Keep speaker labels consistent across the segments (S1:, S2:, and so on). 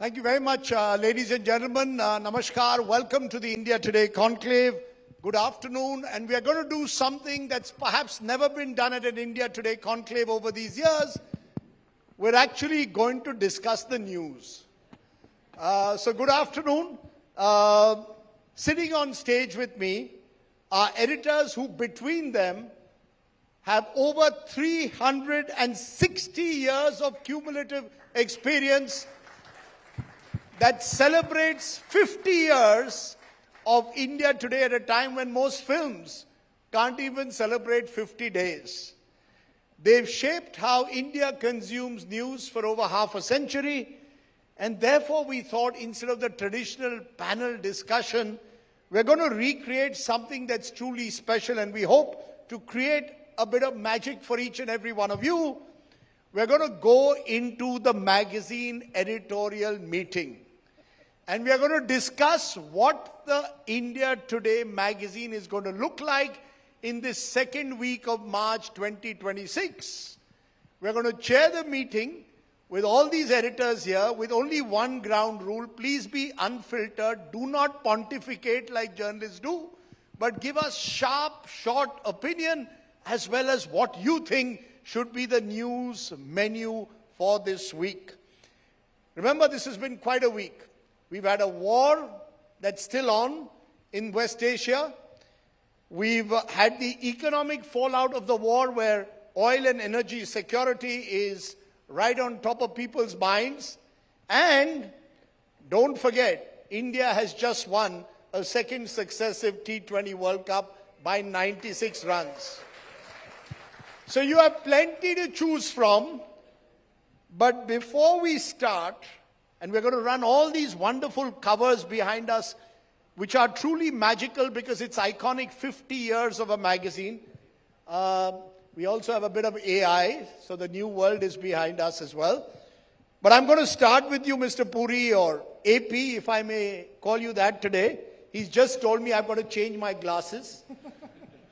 S1: Thank you very much, ladies and gentlemen. Namaskar. Welcome to the India Today Conclave. Good afternoon. And we are going to do something that's perhaps never been done at an India Today Conclave over these years. We're actually going to discuss the news. So good afternoon. Sitting on stage with me are editors who between them have over 360 years of cumulative experience that celebrates 50 years of India Today at a time when most films can't even celebrate 50 days. They've shaped how India consumes news for over half a century, and therefore we thought instead of the traditional panel discussion, we're going to recreate something that's truly special, and we hope to create a bit of magic for each and every one of you. We're going to go into the magazine editorial meeting. And we are going to discuss what the India Today magazine is going to look like in this second week of March 2026. We're going to chair the meeting with all these editors here with only one ground rule. Please be unfiltered. Do not pontificate like journalists do, but give us sharp, short opinion as well as what you think should be the news menu for this week. Remember, this has been quite a week. We've had a war that's still on in West Asia. We've had the economic fallout of the war where oil and energy security is right on top of people's minds. And don't forget, India has just won a second successive T20 World Cup by 96 runs. So you have plenty to choose from. But before we start, and we're going to run all these wonderful covers behind us, which are truly magical because it's iconic 50 years of a magazine. We also have a bit of AI, so the new world is behind us as well. But I'm going to start with you, Mr. Purie, or AP, if I may call you that today. He's just told me I've got to change my glasses.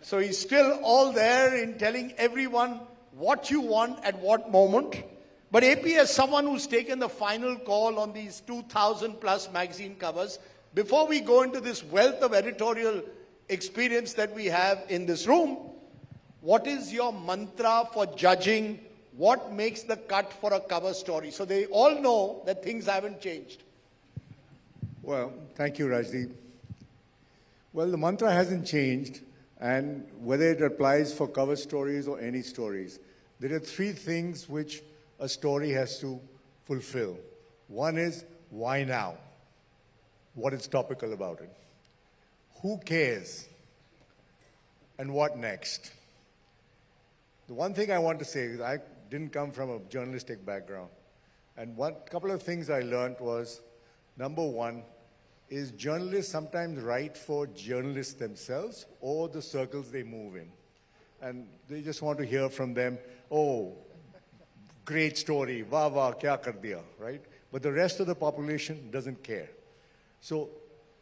S1: So he's still all there in telling everyone what you want at what moment. But AP, as someone who's taken the final call on these 2,000 plus magazine covers, before we go into this wealth of editorial experience that we have in this room, what is your mantra for judging what makes the cut for a cover story? So they all know that things haven't changed.
S2: Well, thank you, Rajdeep. Well, the mantra hasn't changed, and whether it applies for cover stories or any stories, there are three things which a story has to fulfill. One is, why now? What is topical about it? Who cares? And what next? The one thing I want to say is I didn't come from a journalistic background. And one couple of things I learned was, number one, is journalists sometimes write for journalists themselves or the circles they move in. And they just want to hear from them, oh, great story, wah wah, kya kar diya, right? But the rest of the population doesn't care. So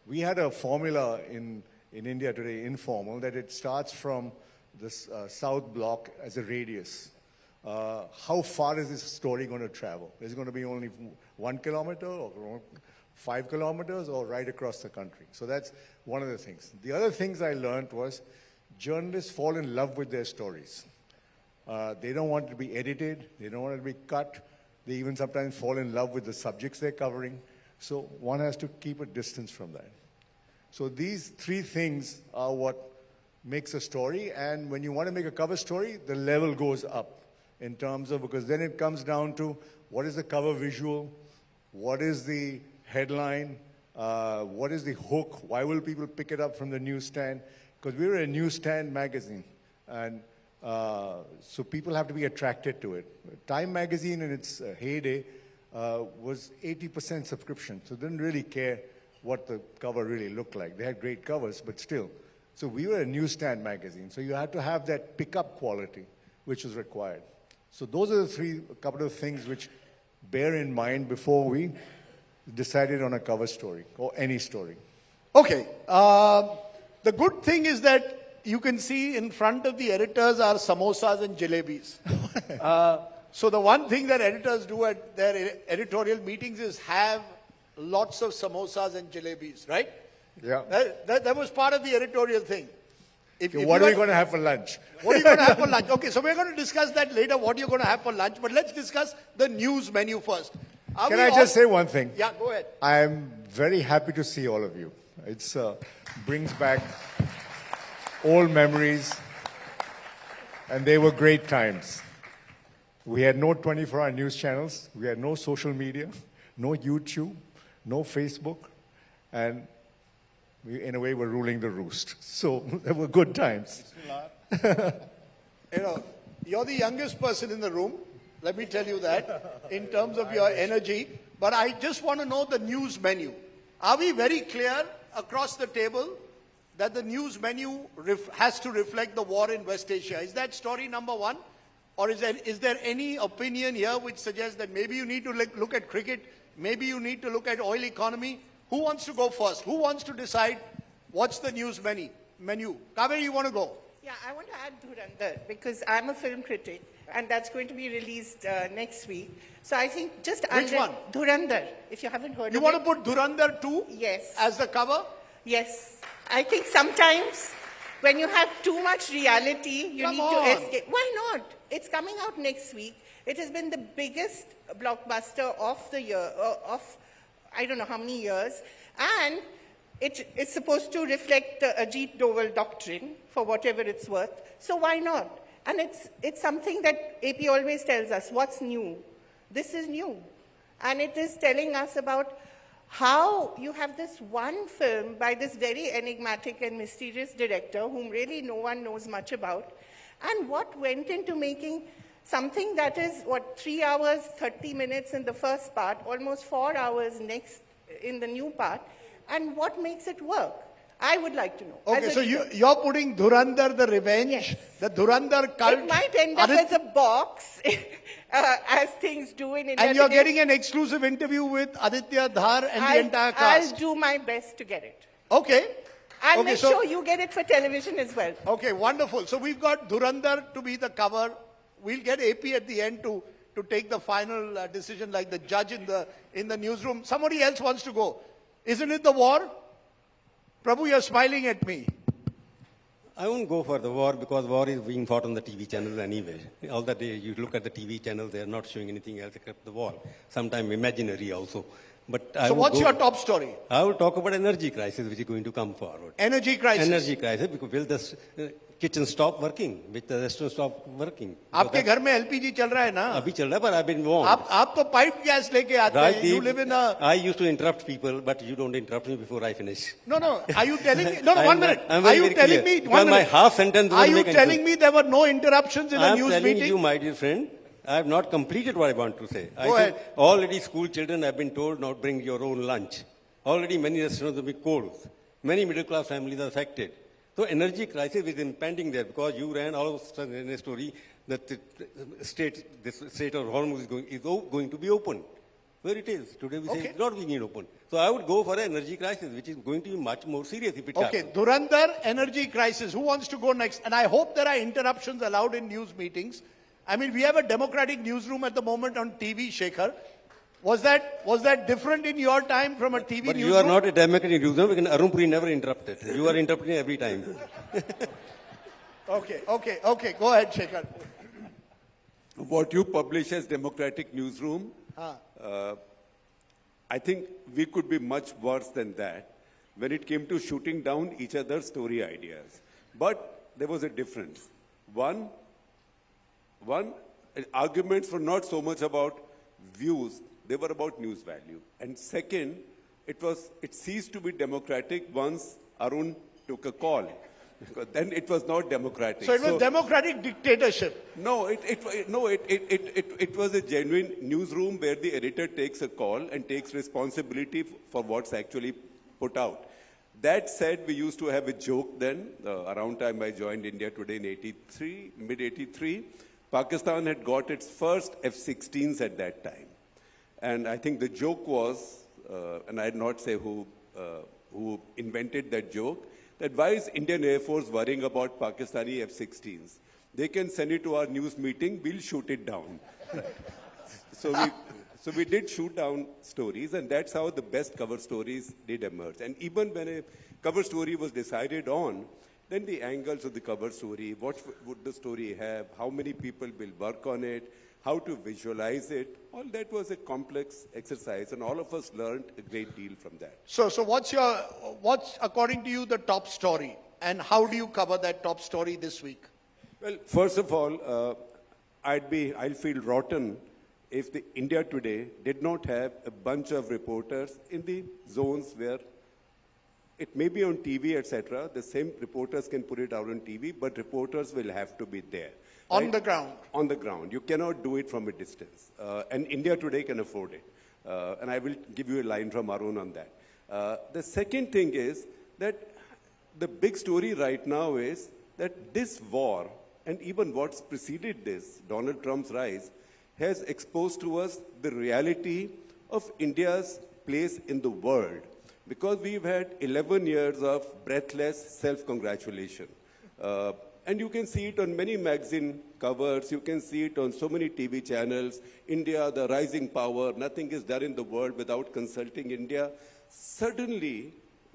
S2: we had a formula in India Today, informal, that it starts from the South Block as a radius. How far is this story going to travel? Is it going to be only 1 kilometer or 5 kilometers or right across the country? So that's one of the things. The other things I learned was journalists fall in love with their stories. They don't want it to be edited. They don't want it to be cut. They even sometimes fall in love with the subjects they're covering. So one has to keep a distance from that. So these three things are what makes a story. And when you want to make a cover story, the level goes up in terms of, because then it comes down to what is the cover visual, what is the headline, what is the hook, why will people pick it up from the newsstand? Because we were a newsstand magazine. And so people have to be attracted to it. Time magazine in its heyday was 80% subscription, so didn't really care what the cover really looked like. They had great covers, but still. So we were a newsstand magazine, so you had to have that pickup quality, which was required. So those are the couple of things which bear in mind before we decided on a cover story, or any story.
S1: Okay. The good thing is that you can see in front of the editors are samosas and jalebis. So the one thing that editors do at their editorial meetings is have lots of samosas and jalebis, right?
S2: Yeah.
S1: That was part of the editorial thing. If
S2: What are we going to have for lunch?
S1: What are you going to have for lunch? Okay, so we're going to discuss that later, what you're going to have for lunch. But let's discuss the news menu first.
S2: Can I just say one thing?
S1: Yeah, go ahead.
S2: I am very happy to see all of you. It brings back old memories, and they were great times. We had no 24-hour news channels. We had no social media, no YouTube, no Facebook, and we, in a way, were ruling the roost. So they were good times.
S1: You know, you're the youngest person in the room. Let me tell you that, in terms of your energy. But I just want to know the news menu. Are we very clear across the table that the news menu has to reflect the war in West Asia? Is that story number one? Or is there any opinion here which suggests that maybe you need to look at cricket, maybe you need to look at oil economy? Who wants to go first? Who wants to decide what's the news menu? Kaveree, you want to go?
S3: Yeah, I want to add Dhurandhar because I'm a film critic and that's going to be released next week. So I think just
S1: Which one?
S3: Dhurandhar, if you haven't heard
S1: You
S3: of
S1: want
S3: it.
S1: to put Dhurandhar 2
S3: Yes.
S1: as the cover?
S3: Yes. I think sometimes when you have too much reality, you
S1: Come
S3: need
S1: on.
S3: to escape. Why not? It's coming out next week. It has been the biggest blockbuster of the year, of I don't know how many years. And it is supposed to reflect the Ajit Doval doctrine for whatever it's worth. So why not? And it's something that AP always tells us, what's new? This is new. And it is telling us about how you have this one film by this very enigmatic and mysterious director whom really no one knows much about, and what went into making something that is, 3 hours, 30 minutes in the first part, almost 4 hours next in the new part, and what makes it work? I would like to know.
S1: Okay, so you're putting Dhurandhar the Revenge,
S3: Yes.
S1: the Dhurandhar cult.
S3: It might end up as a box, as things do in India.
S1: And you're
S3: today.
S1: getting an exclusive interview with Aditya Dhar and the entire cast.
S3: I'll do my best to get it.
S1: Okay.
S3: I'll
S1: Okay,
S3: make
S1: so-
S3: sure you get it for television as well.
S1: Okay, wonderful. So we've got Dhurandhar to be the cover. We'll get AP at the end to take the final decision like the judge in the newsroom. Somebody else wants to go. Isn't it the war? Prabhu, you're smiling at me.
S4: I won't go for the war because war is being fought on the TV channels anyway. All the day you look at the TV channels, they are not showing anything else except the war. Sometimes imaginary also. But
S1: So what's your top story?
S4: I will talk about energy crisis which is going to come forward.
S1: Energy crisis.
S4: Energy crisis because will the kitchen stop working? Will the restaurant stop working?
S1: आपके घर में LPG चल रहा है ना?
S4: अभी चल रहा है पर I've been warned.
S1: आप तो pipe gas लेके आते हैं. You live in a...
S4: I used to interrupt people, but you don't interrupt me before I finish.
S1: No. Are you telling me? No,
S4: I'm
S1: 1
S4: not-
S1: minute.
S4: I'm
S1: Are
S4: very,
S1: you
S4: very
S1: telling
S4: clear.
S1: me?
S4: Because
S1: 1
S4: my
S1: minute.
S4: half sentence
S1: Are
S4: won't
S1: you
S4: make any
S1: telling
S4: sense.
S1: me there were no interruptions in a
S4: I'm
S1: news
S4: telling
S1: meeting?
S4: you, my dear friend, I have not completed what I want to say.
S1: Go ahead.
S4: Already school children have been told not bring your own lunch. Already many restaurants have been closed. Many middle class families are affected. So energy crisis is impending there because you ran all of a sudden in a story that the state of Hormuz is going to be open. Where it is. Today we say
S1: Okay.
S4: it's not being open. So I would go for an energy crisis, which is going to be much more serious if it
S1: Okay,
S4: happens.
S1: Dhurandhar, energy crisis. Who wants to go next? And I hope there are interruptions allowed in news meetings. I mean, we have a democratic newsroom at the moment on TV, Shekhar. Was that different in your time from a TV
S4: But
S1: newsroom?
S4: you are not a democratic newsroom because Aroon Purie never interrupted. You are interrupting every time.
S1: Okay. Go ahead, Shekhar.
S5: What you publish as democratic newsroom, I think we could be much worse than that when it came to shooting down each other's story ideas. But there was a difference. One, arguments were not so much about views, they were about news value. And second, it ceased to be democratic once Aroon took a call. Because then it was not democratic.
S1: So it was democratic dictatorship.
S5: No, it was a genuine newsroom where the editor takes a call and takes responsibility for what's actually put out. That said, we used to have a joke then, around time I joined India Today in 83, mid-83. Pakistan had got its first F-16s at that time. And I think the joke was, and I'd not say who invented that joke, that why is Indian Air Force worrying about Pakistani F-16s? They can send it to our news meeting, we'll shoot it down. So we did shoot down stories, and that's how the best cover stories did emerge. And even when a cover story was decided on, then the angles of the cover story, what would the story have, how many people will work on it, how to visualize it, all that was a complex exercise, and all of us learned a great deal from that.
S1: So what's according to you the top story, and how do you cover that top story this week?
S5: Well, first of all, I'll feel rotten if the India Today did not have a bunch of reporters in the zones where it may be on TV, etc. The same reporters can put it out on TV, but reporters will have to be there.
S1: On
S5: right?
S1: the ground.
S5: On the ground. You cannot do it from a distance. And India Today can afford it. And I will give you a line from Aroon on that. The second thing is that the big story right now is that this war, and even what's preceded this, Donald Trump's rise, has exposed to us the reality of India's place in the world. Because we've had 11 years of breathless self-congratulation. And you can see it on many magazine covers, you can see it on so many TV channels. India, the rising power, nothing is done in the world without consulting India. Suddenly,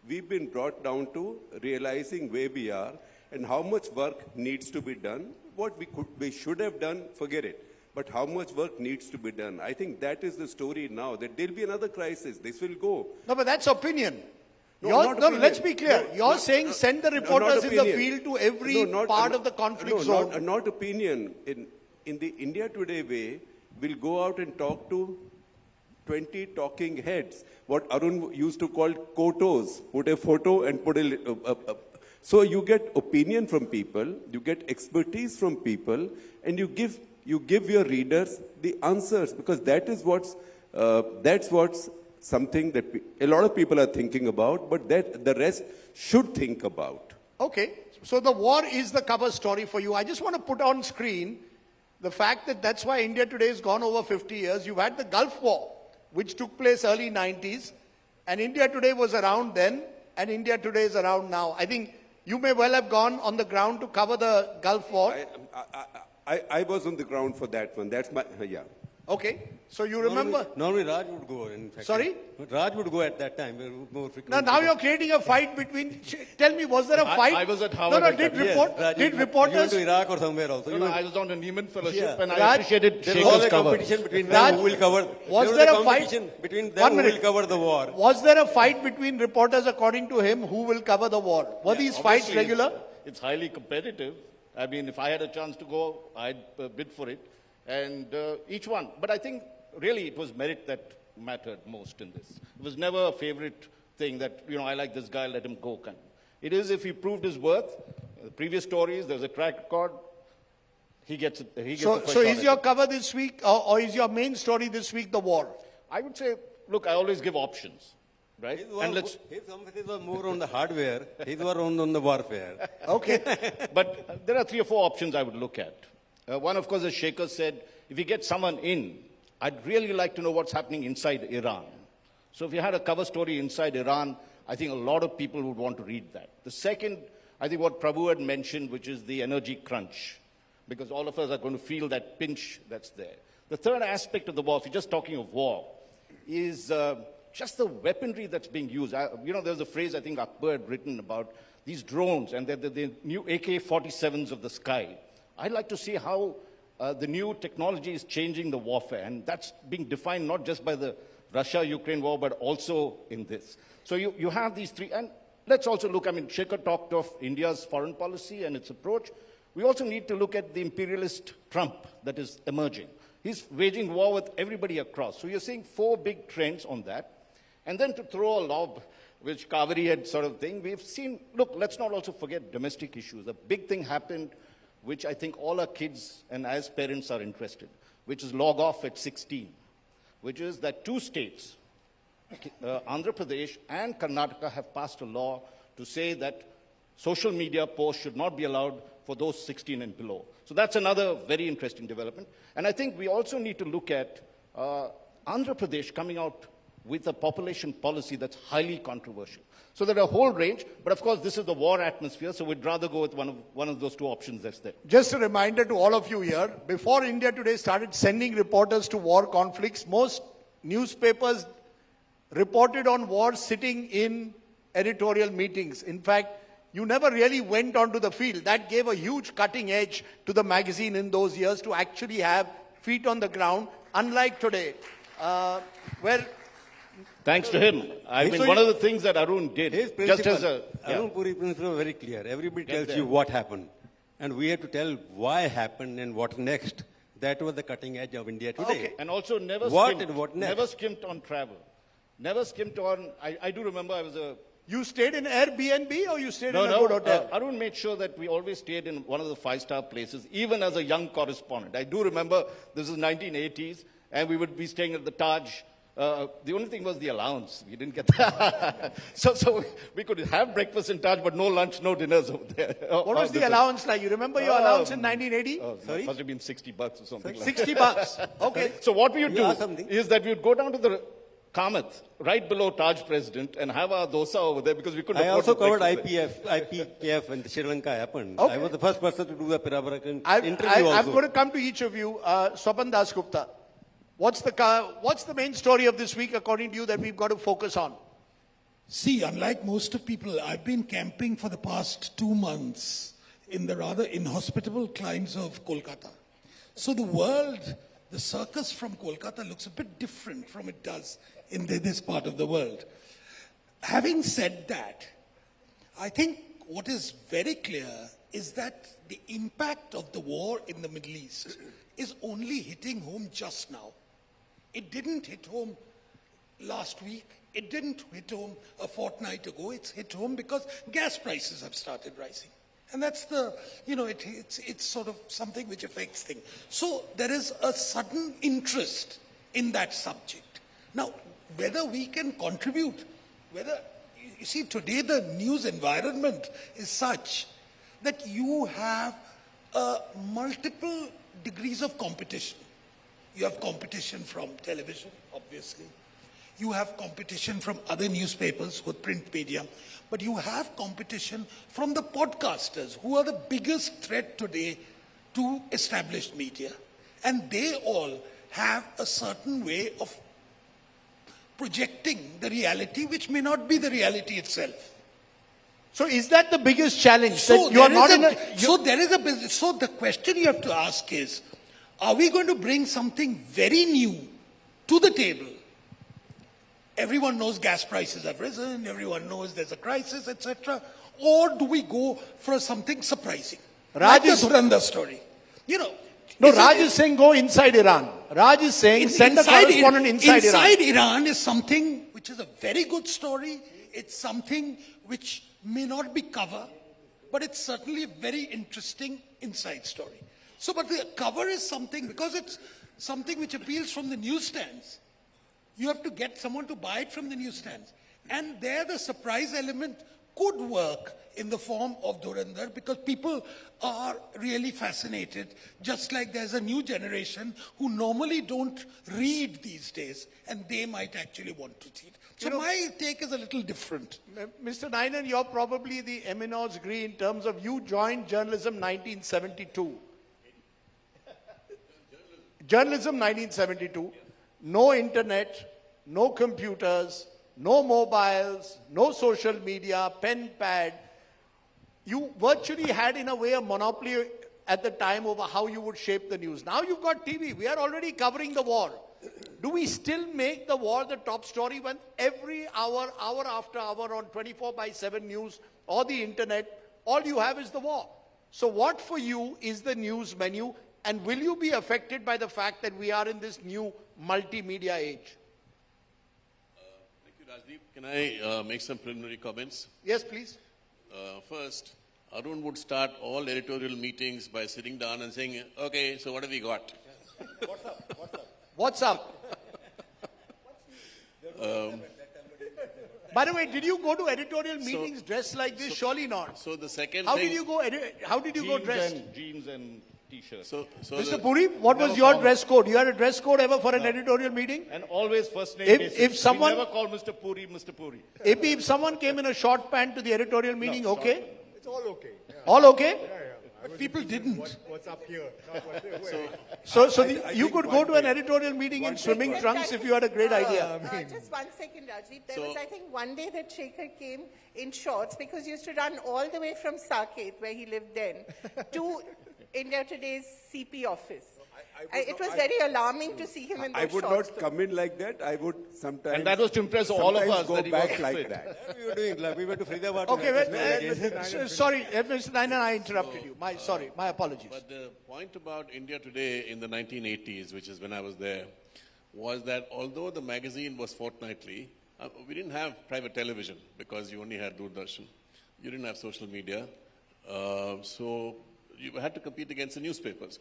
S5: we've been brought down to realizing where we are and how much work needs to be done. What we should have done, forget it. But how much work needs to be done? I think that is the story now, that there'll be another crisis. This will go.
S1: No, but that's opinion.
S5: No,
S1: Let's be clear. You're saying send the reporters in the field to every part of the conflict zone.
S5: Not opinion. In the India Today way, we'll go out and talk to 20 talking heads, what Aroon used to call kotos. Put a photo and put so you get opinion from people, you get expertise from people, and you give your readers the answers, because that's what's something that a lot of people are thinking about, but that the rest should think about.
S1: Okay, so the war is the cover story for you. I just want to put on screen the fact that that's why India Today has gone over 50 years. You've had the Gulf War, which took place early 90s, and India Today was around then, and India Today is around now. I think you may well have gone on the ground to cover the Gulf War.
S5: I was on the ground for that one. That's my, yeah.
S1: Okay, so you remember?
S4: Normally Raj would go, in fact.
S1: Sorry?
S4: Raj would go at that time. More
S1: Now you're creating a fight between. Tell me, was there a fight?
S6: I was at Howard.
S1: No, did reporters?
S4: You went to Iraq or somewhere also.
S6: No, I was on a Niman fellowship, and
S1: Raj,
S6: I appreciated
S4: There was
S6: Shekhar's
S4: a
S6: cover.
S4: competition between
S1: Raj,
S4: them who will cover.
S1: was there a fight?
S4: Between
S1: 1
S4: them who
S1: minute.
S4: will cover the war.
S1: Was there a fight between reporters, according to him, who will cover the war? Were these fights
S6: Obviously,
S1: regular?
S6: It's highly competitive. I mean, if I had a chance to go, I'd bid for it. And each one. But I think really it was merit that mattered most in this. It was never a favorite thing that, I like this guy, let him go. It is if he proved his worth. The previous stories, there's a track record. He gets it.
S1: So is your cover this week, or is your main story this week the war?
S6: I would say, look, I always give options. Right?
S4: His emphasis was more on the hardware. His was on the warfare.
S1: Okay.
S6: But there are 3 or 4 options I would look at. One, of course, as Shekhar said, if you get someone in, I'd really like to know what's happening inside Iran. So if you had a cover story inside Iran, I think a lot of people would want to read that. The second, I think what Prabhu had mentioned, which is the energy crunch, because all of us are going to feel that pinch that's there. The third aspect of the war, if you're just talking of war, is just the weaponry that's being used. There's a phrase I think Akbar had written about these drones and the new AK-47s of the sky. I'd like to see how the new technology is changing the warfare, and that's being defined not just by the Russia-Ukraine war, but also in this. So you have these 3, and let's also look, Shekhar talked of India's foreign policy and its approach. We also need to look at the imperialist Trump that is emerging. He's waging war with everybody across. So you're seeing 4 big trends on that. And then to throw a lob, which Kaveree had sort of thing, we've seen, look, let's not also forget domestic issues. A big thing happened, which I think all our kids and as parents are interested, which is log off at 16, which is that 2 states, Andhra Pradesh and Karnataka, have passed a law to say that social media posts should not be allowed for those 16 and below. So that's another very interesting development. And I think we also need to look at Andhra Pradesh coming out with a population policy that's highly controversial. So there are a whole range, but of course this is the war atmosphere, so we'd rather go with one of those two options that's there.
S1: Just a reminder to all of you here, before India Today started sending reporters to war conflicts, most newspapers reported on war sitting in editorial meetings. In fact, you never really went onto the field. That gave a huge cutting edge to the magazine in those years to actually have feet on the ground, unlike today, where...
S6: Thanks to him. I mean,
S4: So
S6: one of the things that Aroon did,
S4: His
S6: just
S4: principle,
S6: as a...
S4: Aroon Purie principle was very clear. Everybody
S6: Get
S4: tells
S6: there.
S4: you what happened. And we have to tell why happened and what next. That was the cutting edge of India Today.
S1: Okay.
S6: And also never
S4: What
S6: skimped,
S4: and what next?
S6: never skimped on travel. Never skimped on... I do remember I was a...
S1: You stayed in Airbnb or you stayed
S6: No,
S1: in a
S6: no,
S1: good hotel?
S6: Arun made sure that we always stayed in one of the five-star places, even as a young correspondent. I do remember this is 1980s, and we would be staying at the Taj. The only thing was the allowance. We didn't get that. so we could have breakfast in Taj, but no lunch, no dinners over there.
S1: What was the allowance like? You remember your allowance in 1980?
S6: Sorry? Must have been $60 or something like
S1: 60 bucks. Okay.
S6: So what we would
S4: You
S6: do
S4: ask something?
S6: is that we would go down to the Kamath, right below Taj President, and have our dosa over there because we couldn't
S4: I
S6: afford
S4: also
S6: to
S4: covered
S6: breakfast there.
S4: IPKF when Sri Lanka happened.
S1: Okay.
S4: I was the first person to do the Pirabara interview
S1: I'm
S4: also.
S1: going to come to each of you. Swapan Dasgupta, what's the main story of this week, according to you, that we've got to focus on?
S7: See, unlike most of people, I've been camping for the past 2 months in the rather inhospitable climes of Kolkata. So the world, the circus from Kolkata looks a bit different from it does in this part of the world. Having said that, I think what is very clear is that the impact of the war in the Middle East is only hitting home just now. It didn't hit home last week. It didn't hit home a fortnight ago. It's hit home because gas prices have started rising. And that's the, it's sort of something which affects things. So there is a sudden interest in that subject. Now, whether we can contribute, you see, today the news environment is such that you have multiple degrees of competition. You have competition from television, obviously. You have competition from other newspapers with print media. But you have competition from the podcasters, who are the biggest threat today to established media. And they all have a certain way of projecting the reality, which may not be the reality itself.
S1: So is that the biggest challenge?
S7: So
S1: that you are not
S7: so the question you have to ask is, are we going to bring something very new to the table? Everyone knows gas prices have risen, everyone knows there's a crisis, etc. Or do we go for something surprising? Like the Dhurandhar story.
S1: Raj is saying go inside Iran. Raj is saying send a correspondent inside Iran.
S7: Inside Iran is something which is a very good story. It's something which may not be cover, but it's certainly a very interesting inside story. So, but the cover is something, because it's something which appeals from the newsstands. You have to get someone to buy it from the newsstands. And there the surprise element could work in the form of Dhurandhar, because people are really fascinated, just like there's a new generation who normally don't read these days, and they might actually want to read. So my take is a little different.
S1: Mr. Ninan, you're probably the eminence gris in terms of you joined journalism 1972. Journalism 1972, no internet, no computers, no mobiles, no social media, pen, pad. You virtually had, in a way, a monopoly at the time over how you would shape the news. Now you've got TV. We are already covering the war. Do we still make the war the top story when every hour, hour after hour on 24/7 news or the internet, all you have is the war? So what for you is the news menu, and will you be affected by the fact that we are in this new multimedia age?
S8: Thank you, Rajdeep. Can I make some preliminary comments?
S1: Yes, please.
S8: First, Aroon would start all editorial meetings by sitting down and saying, okay, so what have we got?
S1: What's up? By the way, did you go to editorial meetings dressed like this? Surely not.
S8: So the second
S1: How
S8: thing...
S1: did you go? How did you go dressed?
S6: Jeans and T-shirt.
S1: Mr. Puri, what was your dress code? You had a dress code ever for an editorial meeting?
S6: And always first name
S1: If-
S6: basis.
S1: if someone-
S6: We never call Mr. Puri, Mr. Puri.
S1: If someone came in a short pant to the editorial meeting, okay?
S2: It's all okay. Yeah.
S1: All okay?
S7: But people didn't.
S2: What's up here? Not what they're wearing.
S1: You could go to an editorial meeting in swimming trunks if you had a great idea.
S3: Just 1 second, Rajdeep. There was, I think, one day that Shekhar came in shorts because he used to run all the way from Saket, where he lived then, to India Today's CP office. It was very alarming to see him in those
S5: I would
S3: shorts.
S5: not come in like that. I would sometimes.
S6: And that was to impress all of
S5: sometimes
S6: us
S5: Go
S6: that he
S5: back
S6: was
S5: like
S6: fit.
S5: that.
S4: We were doing, like, we went to Faridabad.
S1: Okay,
S4: wait,
S1: sorry, Mr. Ninan, I interrupted you. My apologies.
S8: But the point about India Today in the 1980s, which is when I was there, was that although the magazine was fortnightly, we didn't have private television because you only had Doordarshan. You didn't have social media. So you had to compete against the newspapers.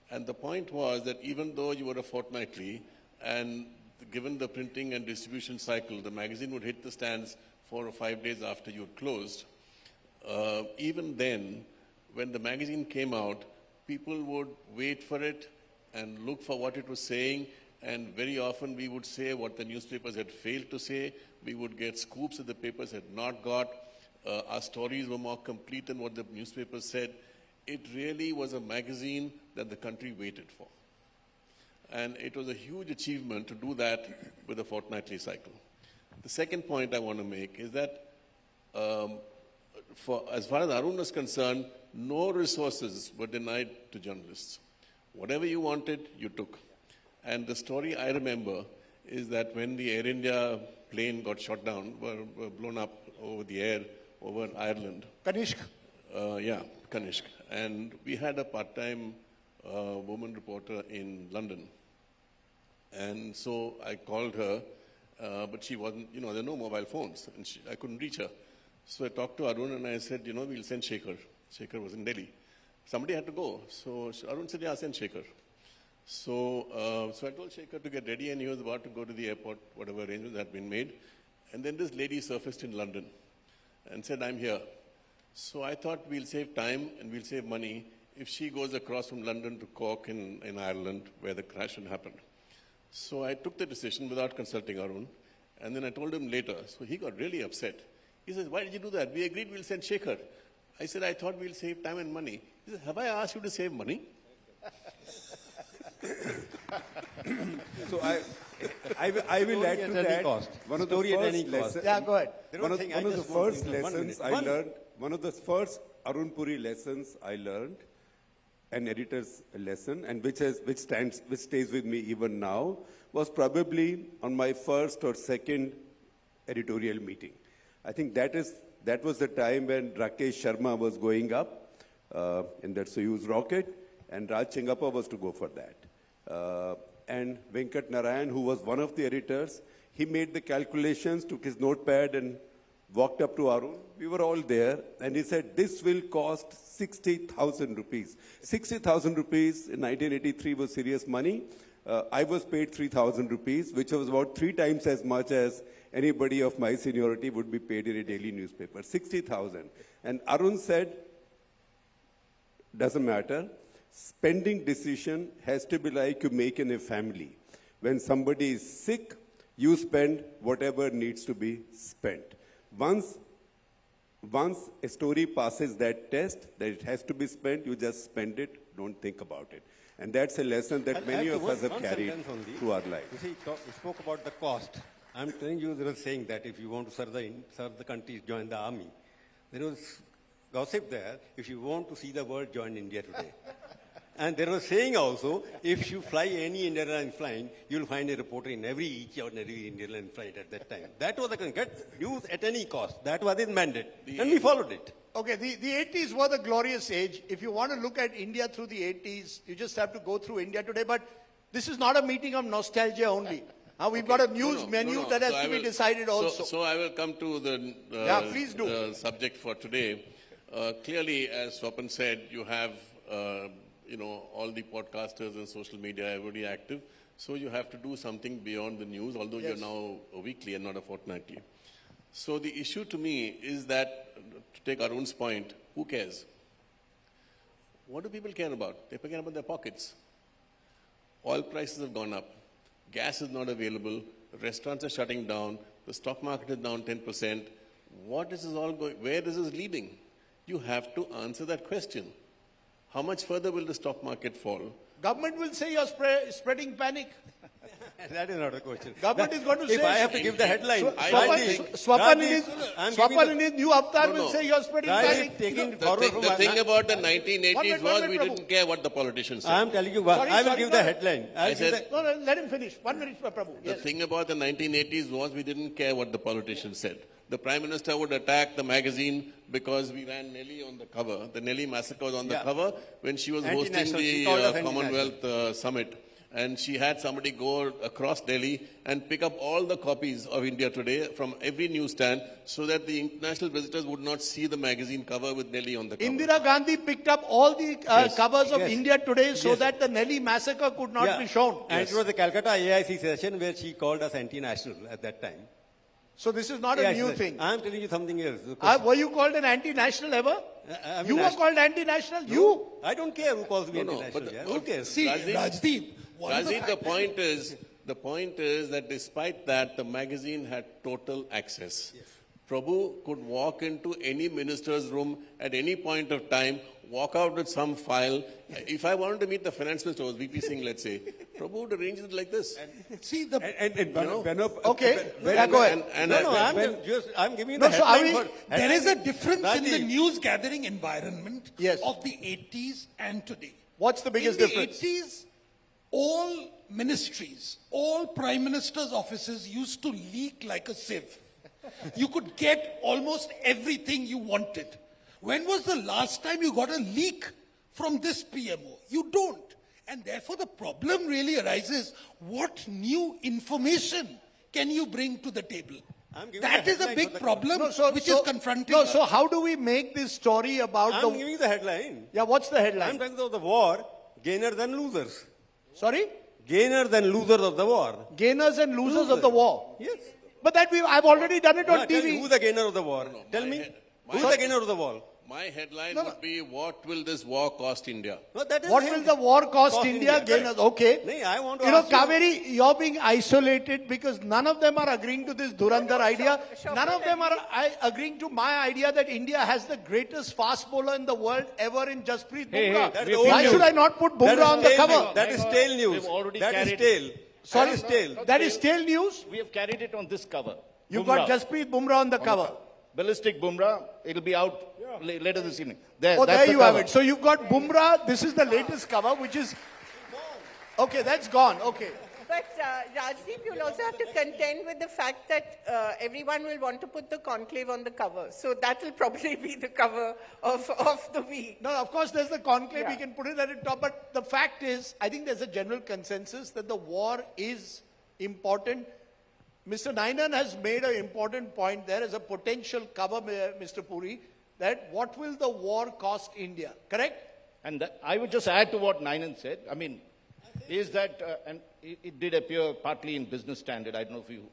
S8: And the point was that even though you were a fortnightly, and given the printing and distribution cycle, the magazine would hit the stands 4 or 5 days after you had closed. Even then, when the magazine came out, people would wait for it and look for what it was saying. And very often we would say what the newspapers had failed to say. We would get scoops that the papers had not got. Our stories were more complete than what the newspapers said. It really was a magazine that the country waited for. And it was a huge achievement to do that with a fortnightly cycle. The second point I want to make is that as far as Aroon is concerned, no resources were denied to journalists. Whatever you wanted, you took. And the story I remember is that when the Air India plane got shot down, were blown up over the air over Ireland.
S1: Kanishk.
S8: Yeah, Kanishk. And we had a part-time woman reporter in London. And so I called her, but she wasn't, there are no mobile phones, and I couldn't reach her. So I talked to Aroon and I said, we'll send Shekhar. Shekhar was in Delhi. Somebody had to go. So Aroon said, yeah, send Shekhar. So I told Shekhar to get ready, and he was about to go to the airport, whatever arrangements had been made. And then this lady surfaced in London and said, I'm here. So I thought we'll save time and we'll save money if she goes across from London to Cork in Ireland, where the crash had happened. So I took the decision without consulting Aroon, and then I told him later. So he got really upset. He says, why did you do that? We agreed we'll send Shekhar. I said, I thought we'll save time and money. He said, have I asked you to save money?
S5: So I will add to that. One of the first lessons.
S1: Yeah, go ahead.
S5: One of the first lessons I learned. One of the first Aroon Purie lessons I learned, an editor's lesson, and which stays with me even now, was probably on my first or second editorial meeting. I think that was the time when Rakesh Sharma was going up in that Soyuz rocket, and Raj Chengappa was to go for that. And Venkat Narayan, who was one of the editors, he made the calculations, took his notepad and walked up to Aroon. We were all there, and he said, this will cost 60,000 rupees. 60,000 rupees in 1983 was serious money. I was paid 3,000 rupees, which was about 3 times as much as anybody of my seniority would be paid in a daily newspaper. 60,000. And Aroon said, doesn't matter. Spending decision has to be like you make in a family. When somebody is sick, you spend whatever needs to be spent. Once a story passes that test, that it has to be spent, you just spend it, don't think about it. And that's a lesson that many of us have carried through our life.
S4: You see, you spoke about the cost. I'm telling you, they were saying that if you want to serve the country, join the army. There was gossip there, if you want to see the world, join India Today. And there was saying also, if you fly any Indian airline flying, you'll find a reporter in each and every Indian airline flight at that time. That was the get news at any cost. That was his mandate. And we followed it.
S1: Okay, the 80s were the glorious age. If you want to look at India through the 80s, you just have to go through India Today. But this is not a meeting of nostalgia only. We've got a news menu that has to be decided also.
S8: So I will come to
S1: please do.
S8: the subject for today. Clearly, as Swapan said, you have all the podcasters and social media, everybody active. So you have to do something beyond the news, although you're now a weekly and not a fortnightly. So the issue to me is that, to take Aroon's point, who cares? What do people care about? They care about their pockets. Oil prices have gone up. Gas is not available. Restaurants are shutting down. The stock market is down 10%. What is this all going? Where is this leading? You have to answer that question. How much further will the stock market fall?
S1: Government will say you're spreading panic.
S4: That is not a question.
S1: Government is going to say.
S4: If I have to give the headline,
S1: Swapan in his new avatar will say you're spreading panic.
S8: The thing about the 1980s was we didn't care what the politicians said.
S4: I am telling you what. I will give the headline.
S1: No, let him finish. 1 minute, Prabhu.
S8: The thing about the 1980s was we didn't care what the politicians said. The Prime Minister would attack the magazine because we ran Nelly on the cover. The Nelly massacre was on the cover when she was hosting the Commonwealth Summit. And she had somebody go across Delhi and pick up all the copies of India Today from every newsstand so that the international visitors would not see the magazine cover with Nelly on the cover.
S1: Indira Gandhi picked up all the covers of India Today so that the Nelly massacre could not be shown.
S4: And it was the Calcutta AIC session where she called us anti-national at that time.
S1: So this is not a new thing.
S4: I am telling you something else.
S1: Were you called an anti-national ever? You were called anti-national?
S4: No,
S1: you?
S4: I don't care who calls me anti-national. Who cares?
S7: See, Rajdeep,
S8: the point is that despite that, the magazine had total access. Yes. Prabhu could walk into any minister's room at any point of time, walk out with some file. If I wanted to meet the finance minister, or VP Singh, let's say, Prabhu would arrange it like this.
S1: See
S8: go
S1: ahead.
S4: I'm giving you the headline.
S7: There is a difference in the news gathering environment of the 80s and today.
S1: What's the biggest difference?
S7: In the 80s, all ministries, all prime ministers' offices used to leak like a sieve. You could get almost everything you wanted. When was the last time you got a leak from this PMO? You don't. And therefore the problem really arises, what new information can you bring to the table? That is a big problem which is confronting us.
S1: So how do we make this story about
S4: I'm giving you the headline.
S1: Yeah, what's the headline?
S4: I'm talking about the war, gainers and losers.
S1: Sorry?
S4: Gainers and losers of the war.
S1: Gainers and losers of the war.
S4: Yes.
S1: But that I've already done it on TV.
S4: Tell me who's the gainer of the war? Tell me. Who's the gainer of the war?
S8: My headline would be, what will this war cost India?
S4: No, that is
S1: what will the war cost India? Gainers. Okay.
S4: No, I want to ask
S1: Kaveree, you're being isolated because none of them are agreeing to this Dhurandhar idea. None of them are agreeing to my idea that India has the greatest fast bowler in the world ever in Jasprit Bumrah. Why should I not put Bumrah on the cover?
S4: That is stale news. That is stale.
S1: Sorry,
S4: that is stale.
S1: That is stale news?
S6: We have carried it on this cover.
S1: You've got Jasprit Bumrah on the cover.
S6: Ballistic Bumrah, it'll be out later this evening.
S1: There you have it. So you've got Bumrah, this is the latest cover, which is... Okay, that's gone, okay.
S3: But Rajdeep, you'll also have to contend with the fact that everyone will want to put the Conclave on the cover. So that will probably be the cover of the week.
S1: No, of course there's the Conclave, we can put it at the top. But the fact is, I think there's a general consensus that the war is important. Mr. Ninan has made an important point there as a potential cover, Mr. Purie, that what will the war cost India, correct?
S6: And I would just add to what Ninan said. I mean, is that, and it did appear partly in Business Standard. I don't know if you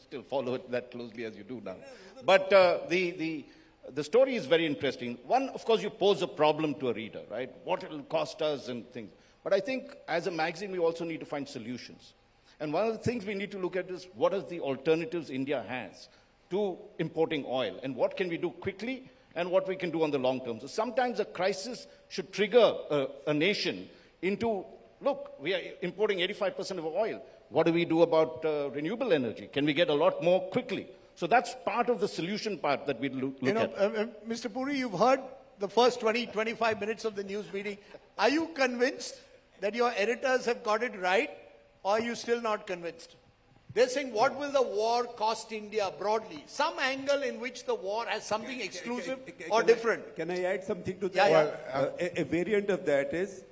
S6: still follow it that closely as you do now. But the story is very interesting. One, of course, you pose a problem to a reader, right? What it will cost us and things. But I think as a magazine, we also need to find solutions. And one of the things we need to look at is what are the alternatives India has to importing oil, and what can we do quickly and what we can do on the long term. So sometimes a crisis should trigger a nation into, look, we are importing 85% of oil. What do we do about renewable energy? Can we get a lot more quickly? So that's part of the solution part that we look at.
S1: Mr. Purie, you've heard the first 20-25 minutes of the news meeting. Are you convinced that your editors have got it right? Or are you still not convinced? They're saying, what will the war cost India broadly? Some angle in which the war has something exclusive or different.
S5: Can I add something to that?
S1: Well,
S5: a variant of that is,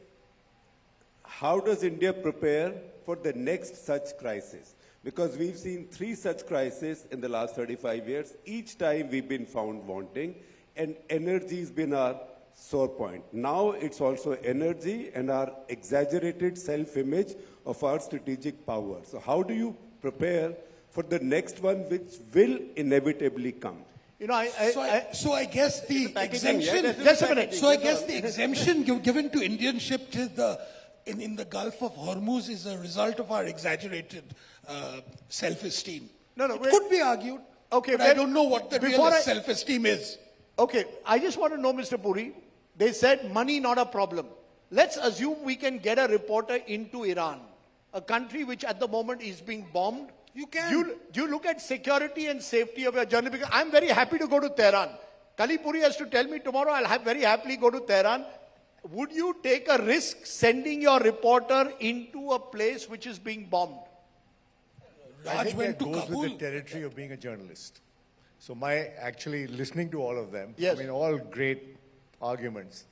S5: how does India prepare for the next such crisis? Because we've seen 3 such crises in the last 35 years. Each time we've been found wanting, and energy has been our sore point. Now it's also energy and our exaggerated self-image of our strategic power. So how do you prepare for the next one which will inevitably come?
S1: You know,
S7: So I guess the
S4: packaging, yeah,
S7: exemption.
S4: that's
S1: just a minute.
S7: So I guess the exemption given to Indian ship to in the Gulf of Hormuz is a result of our exaggerated self-esteem.
S1: No,
S7: It
S1: wait.
S7: could be argued.
S1: Okay,
S7: but I don't know what the
S1: before
S7: real
S1: I-
S7: self-esteem is.
S1: Okay, I just want to know, Mr. Puri, they said money not a problem. Let's assume we can get a reporter into Iran, a country which at the moment is being bombed.
S7: You can.
S1: Do you look at security and safety of your journey? Because I'm very happy to go to Tehran. Kali Puri has to tell me tomorrow I'll very happily go to Tehran. Would you take a risk sending your reporter into a place which is being bombed?
S2: I
S7: Raj
S2: think
S7: went
S2: that
S7: to
S2: goes
S7: Kabul.
S2: with the territory of being a journalist. So actually listening to all of them,
S1: Yes.
S2: I mean, all great arguments.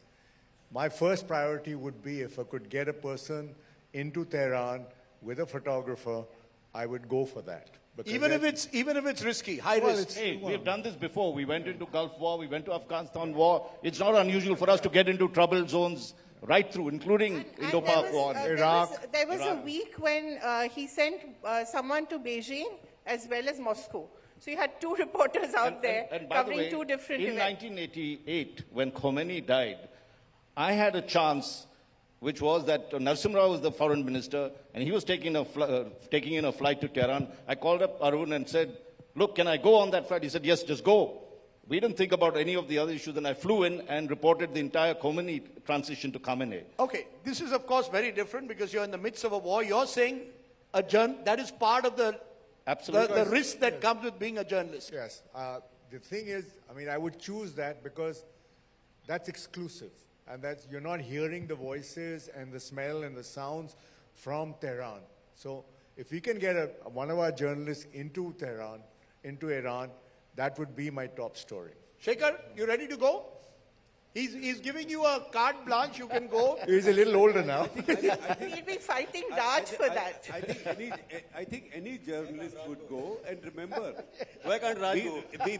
S2: My first priority would be if I could get a person into Tehran with a photographer, I would go for that. Because
S1: Even if it's risky, high risk.
S6: Hey, we've done this before. We went into Gulf War, we went to Afghanistan War. It's not unusual for us to get into trouble zones right through, including Indo-Pak War.
S2: Iraq,
S3: There was a week when he sent someone to Beijing as well as Moscow. So you had two reporters out there
S6: And by the
S3: covering
S6: way,
S3: two different
S6: in
S3: events.
S6: 1988, when Khomeini died, I had a chance, which was that Narasimha Rao was the foreign minister, and he was taking in a flight to Tehran. I called up Aroon and said, look, can I go on that flight? He said, yes, just go. We didn't think about any of the other issues, and I flew in and reported the entire Khomeini transition to Khamenei.
S1: Okay, this is of course very different because you're in the midst of a war. You're saying that is part of the
S6: Absolutely.
S1: the risk that comes with being a journalist.
S2: yes. The thing is, I mean, I would choose that because that's exclusive. And that's, you're not hearing the voices and the smell and the sounds from Tehran. So if we can get one of our journalists into Tehran, into Iran, that would be my top story.
S1: Shekhar, you ready to go? He's giving you a carte blanche. You can go.
S2: He's a little older now.
S3: We'll be fighting Raj for that.
S5: I think any journalist would go. And remember,
S4: Why can't Raj go?
S5: we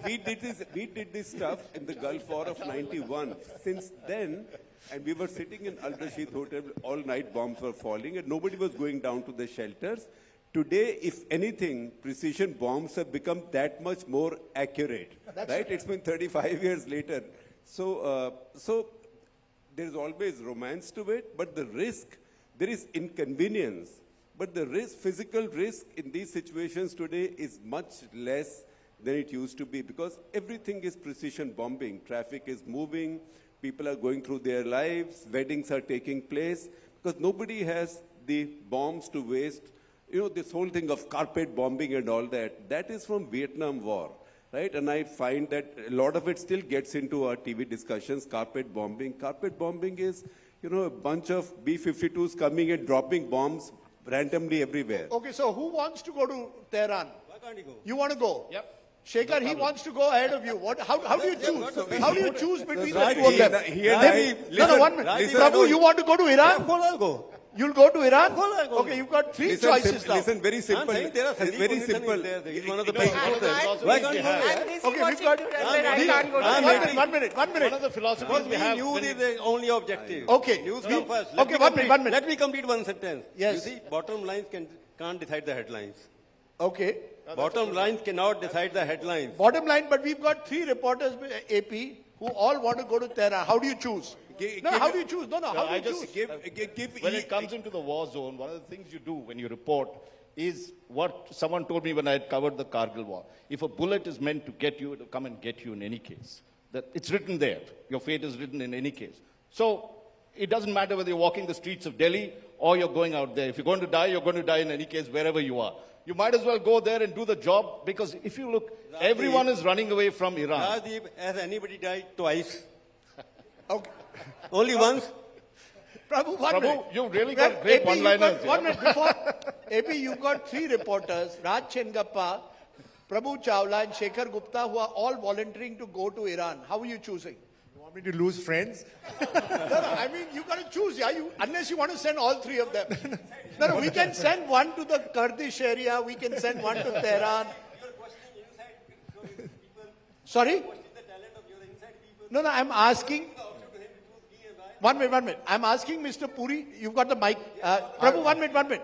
S5: did this stuff in the Gulf War of 91. Since then, and we were sitting in Al Rashid Hotel, all night bombs were falling, and nobody was going down to the shelters. Today, if anything, precision bombs have become that much more accurate. Right? It's been 35 years later. So there's always romance to it, but the risk, there is inconvenience. But the risk, physical risk in these situations today is much less than it used to be because everything is precision bombing. Traffic is moving, people are going through their lives, weddings are taking place because nobody has the bombs to waste. You know, this whole thing of carpet bombing and all that, that is from Vietnam War. Right? And I find that a lot of it still gets into our TV discussions, carpet bombing. Carpet bombing is, you know, a bunch of B-52s coming and dropping bombs randomly everywhere.
S1: Okay, so who wants to go to Tehran?
S4: Why can't he go?
S1: You want to go?
S6: Yep.
S1: Shekhar, he wants to go ahead of you. How do you choose? How do you choose between the
S4: Right,
S1: two of them? No, 1 minute.
S4: listen,
S1: Prabhu, you want to go to Iran?
S4: I'll go.
S1: You'll go to Iran?
S4: I'll go.
S1: Okay, you've got three
S5: Listen,
S1: choices now.
S5: listen, very simple.
S4: I'm saying there are
S5: It's very
S4: Sandeep
S5: simple.
S4: Ninan is there. He's one of the
S6: No,
S4: best
S6: no,
S4: reporters.
S6: there's also
S4: Why
S6: easy
S4: can't he
S6: hire.
S4: go?
S3: I'm busy
S1: Okay, we've
S3: watching
S1: got-
S3: Dhurandhar. I can't go to
S1: One
S3: Iran.
S1: minute, 1 minute, 1 minute.
S6: One of the philosophers
S4: Because
S6: we
S4: we
S6: have.
S4: knew
S6: when-
S4: the only objective.
S1: Okay.
S4: News
S1: We-
S4: come first.
S1: okay, 1 minute, 1 minute.
S4: Let me complete one sentence.
S1: Yes.
S4: You see, bottom lines can't decide the headlines.
S1: Okay.
S4: Bottom lines cannot decide the headlines.
S1: Bottom line, but we've got three reporters, AP, who all want to go to Tehran. How do you choose? No, how do you choose? No, how do
S6: I
S1: you
S6: just
S1: choose?
S6: when it comes into the war zone, one of the things you do when you report is what someone told me when I had covered the Kargil war. If a bullet is meant to get you, it will come and get you in any case. That it's written there. Your fate is written in any case. So it doesn't matter whether you're walking the streets of Delhi or you're going out there. If you're going to die, you're going to die in any case, wherever you are. You might as well go there and do the job because if you look, everyone is running away from Iran.
S4: Rajdeep, has anybody died twice?
S1: Okay.
S4: Only once?
S1: Prabhu, 1 minute.
S6: Prabhu, you've really got great
S1: AP, you've got-
S6: one-liners.
S1: 1 minute before. AP, you've got three reporters, Raj Chengappa, Prabhu Chawla, and Shekhar Gupta, who are all volunteering to go to Iran. How are you choosing?
S2: You want me to lose friends?
S1: No, I mean, you got to choose, yeah. Unless you want to send all three of them. No, we can send one to the Kurdish area. We can send one to Tehran. Sorry? No, I'm asking. 1 minute. I'm asking Mr. Puri. You've got the mic. Prabhu, 1 minute.